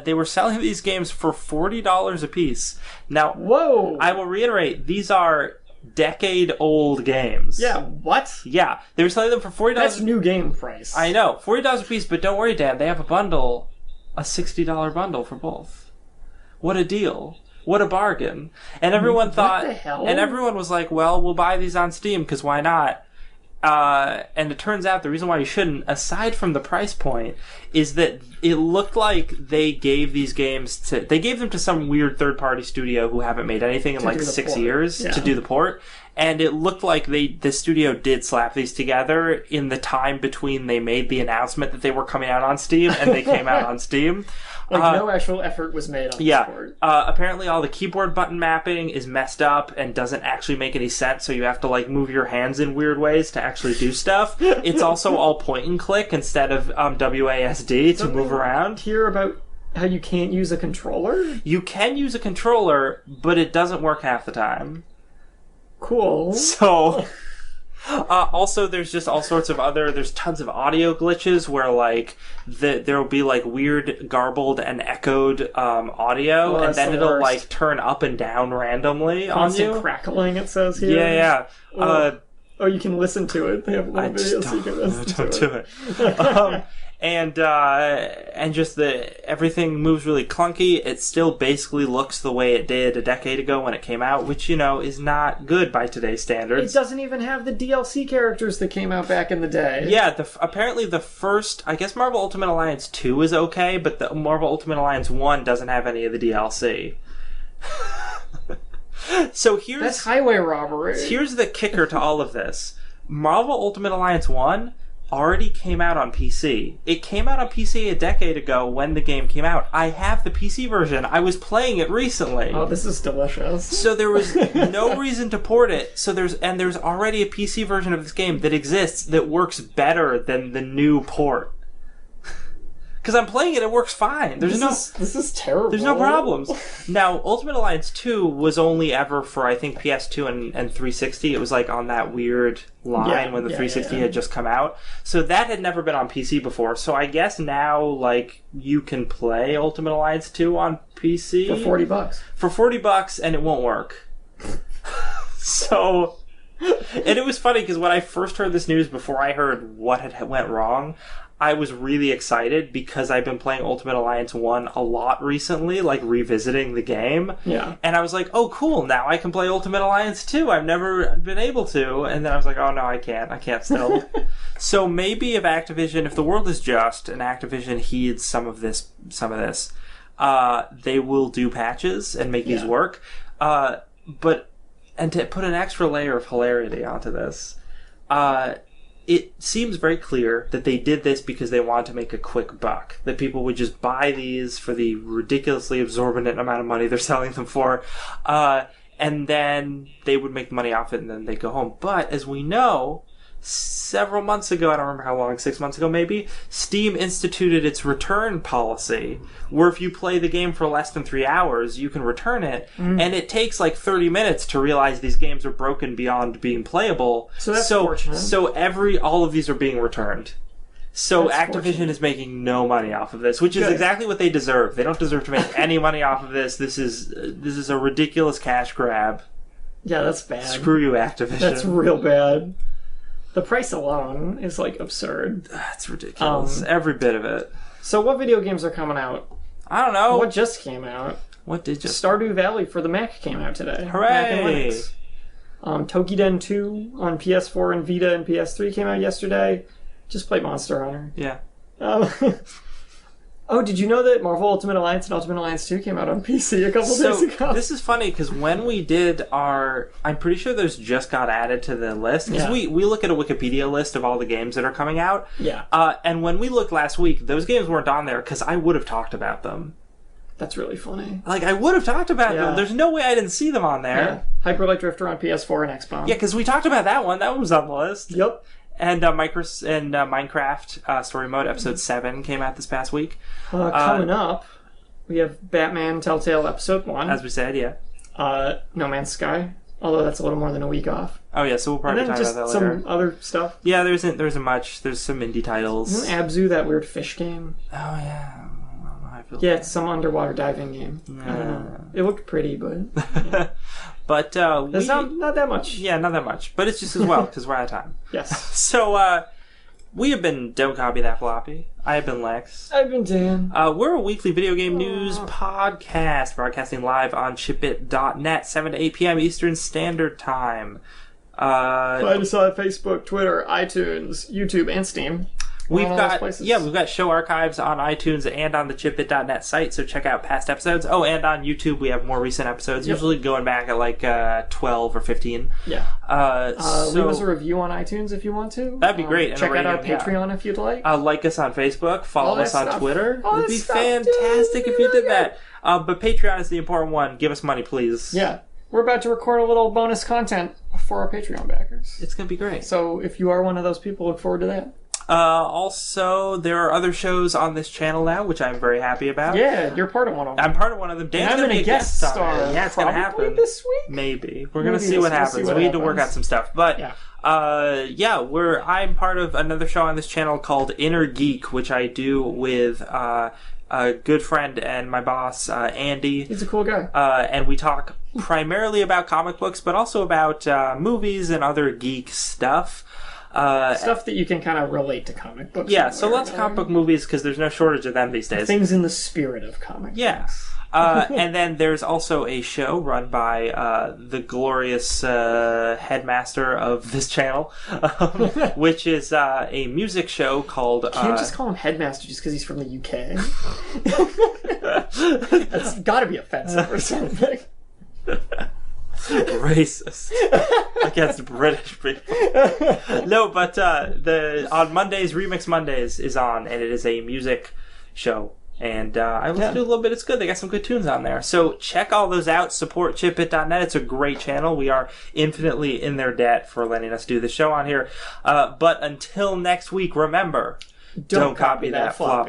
They were selling these games for $40 a piece. Now, whoa! I will reiterate, these are decade-old games. Yeah, what? Yeah, they were selling them for $40. That's new game price. I know, $40 a piece, but don't worry, Dan, they have a bundle, a $60 bundle for both. What a deal. What a bargain. And everyone thought... What the hell? And everyone was like, well, we'll buy these on Steam, because why not? And it turns out the reason why you shouldn't, aside from the price point, is that it looked like they gave these games to... They gave them to some weird third-party studio who haven't made anything in like 6 years to do the port. and it looked like the studio did slap these together in the time between they made the announcement that they were coming out on Steam and they came out on Steam. Like, no actual effort was made on this part. Apparently all the keyboard button mapping is messed up and doesn't actually make any sense, so you have to, like, move your hands in weird ways to actually do stuff. It's also all point and click instead of WASD to move around. Hear about how you can't use a controller? You can use a controller, but it doesn't work half the time. Cool. So... also, there's just all sorts of there's tons of audio glitches where, like, there'll be, like, weird garbled and echoed audio, and then it'll, like, turn up and down randomly on you. Constant crackling, it says here. Yeah. Oh, you can listen to it. They have little videos so you can listen to it. Don't do it. And just everything moves really clunky. It still basically looks the way it did a decade ago when it came out, which, is not good by today's standards. It doesn't even have the DLC characters that came out back in the day. Yeah, apparently the first, I guess Marvel Ultimate Alliance 2 is okay, but the Marvel Ultimate Alliance 1 doesn't have any of the DLC. So that's highway robbery. Here's the kicker to all of this. Marvel Ultimate Alliance 1 already came out on PC. It came out on PC a decade ago when the game came out. I have the PC version. I was playing it recently. Oh, this is delicious. So there was no reason to port it. So there's already a PC version of this game that exists that works better than the new port. Because I'm playing it, it works fine. This is terrible. There's no problems. Now, Ultimate Alliance 2 was only ever for, I think, PS2 and 360. It was, like, on that weird line when the 360 had just come out. So that had never been on PC before. So I guess now, like, you can play Ultimate Alliance 2 on PC. For $40. For $40, and it won't work. So... And it was funny, because when I first heard this news, before I heard what had went wrong... I was really excited because I've been playing Ultimate Alliance 1 a lot recently, like revisiting the game. Yeah. And I was like, oh, cool, now I can play Ultimate Alliance 2. I've never been able to. And then I was like, oh, no, I can't. I can't still. So maybe if the world is just and Activision heeds some of this, they will do patches and make these work. And to put an extra layer of hilarity onto this, it seems very clear that they did this because they wanted to make a quick buck. That people would just buy these for the ridiculously exorbitant amount of money they're selling them for, and then they would make money off it and then they'd go home. But as we know, several months ago, I don't remember how long, 6 months ago maybe, Steam instituted its return policy, where if you play the game for less than 3 hours, you can return it, and it takes like 30 minutes to realize these games are broken beyond being playable. So that's fortunate. So all of these are being returned. So that's Activision fortunate. Is making no money off of this, which is exactly what they deserve. They don't deserve to make any money off of this. This is a ridiculous cash grab. Yeah, that's bad. Screw you, Activision. That's real bad. The price alone is, like, absurd. That's ridiculous. Every bit of it. So what video games are coming out? I don't know. What just came out? What did just... Stardew Valley for the Mac came out today. Hooray! Mac and Linux. Tokiden 2 on PS4 and Vita and PS3 came out yesterday. Just played Monster Hunter. Yeah. Oh, did you know that Marvel Ultimate Alliance and Ultimate Alliance 2 came out on PC a couple days ago? This is funny, because when we did I'm pretty sure those just got added to the list, because we look at a Wikipedia list of all the games that are coming out. Yeah. And when we looked last week, those games weren't on there, because I would have talked about them. That's really funny. Like, I would have talked about them. There's no way I didn't see them on there. Yeah. Hyper Light Drifter on PS4 and Xbox. Yeah, because we talked about that one. That one was on the list. Yep. And Minecraft Story Mode Episode 7 came out this past week. Coming up, we have Batman Telltale Episode 1. As we said, yeah. No Man's Sky, although that's a little more than a week off. Oh, yeah, so we'll probably talk about that later. And then just some other stuff. Yeah, there isn't much. There's some indie titles. Isn't Abzu that weird fish game? Oh, yeah. Yeah, it's some underwater diving game. I don't know. It looked pretty, but... Yeah. But it's not that much. Yeah, not that much. But it's just as well, because we're out of time. Yes. So, we have been Don't Copy That Floppy. I have been Lex. I've been Dan. We're a weekly video game news podcast, broadcasting live on shipit.net, 7 to 8 p.m. Eastern Standard Time. Find us on Facebook, Twitter, iTunes, YouTube, and Steam. We've on all those got places. we've got show archives on iTunes and on the chipbit.net site, so check out past episodes. Oh, and on YouTube we have more recent episodes, usually going back at like 12 or 15. Yeah. So leave us a review on iTunes if you want to. That'd be great. Check out our Patreon if you'd like. Like us on Facebook, follow us on Twitter. All It would that be stuff, fantastic dude. if you did that. But Patreon is the important one. Give us money, please. Yeah. We're about to record a little bonus content for our Patreon backers. It's going to be great. So if you are one of those people, look forward to that. Also, there are other shows on this channel now, which I'm very happy about. Yeah, you're part of one of them. I'm part of one of them. Dan's I'm going to be a guest star. Yeah, it's going to happen. This week? Maybe. We're going to see what happens. We need to work out some stuff. But, I'm part of another show on this channel called Inner Geek, which I do with a good friend and my boss, Andy. He's a cool guy. And we talk primarily about comic books, but also about movies and other geek stuff. Stuff that you can kind of relate to comic books. Yeah, so lots of comic book movies, because there's no shortage of them these days. Things in the spirit of comic books. And then there's also a show run by the glorious headmaster of this channel, which is a music show called... You can't just call him headmaster just because he's from the UK. That's got to be offensive or something. Racist against British people. No, but on Mondays, Remix Mondays is on, and it is a music show. And I listened to a little bit. It's good. They got some good tunes on there. So check all those out. Support chipbit.net. It's a great channel. We are infinitely in their debt for letting us do the show on here. But until next week, remember, don't copy that floppy.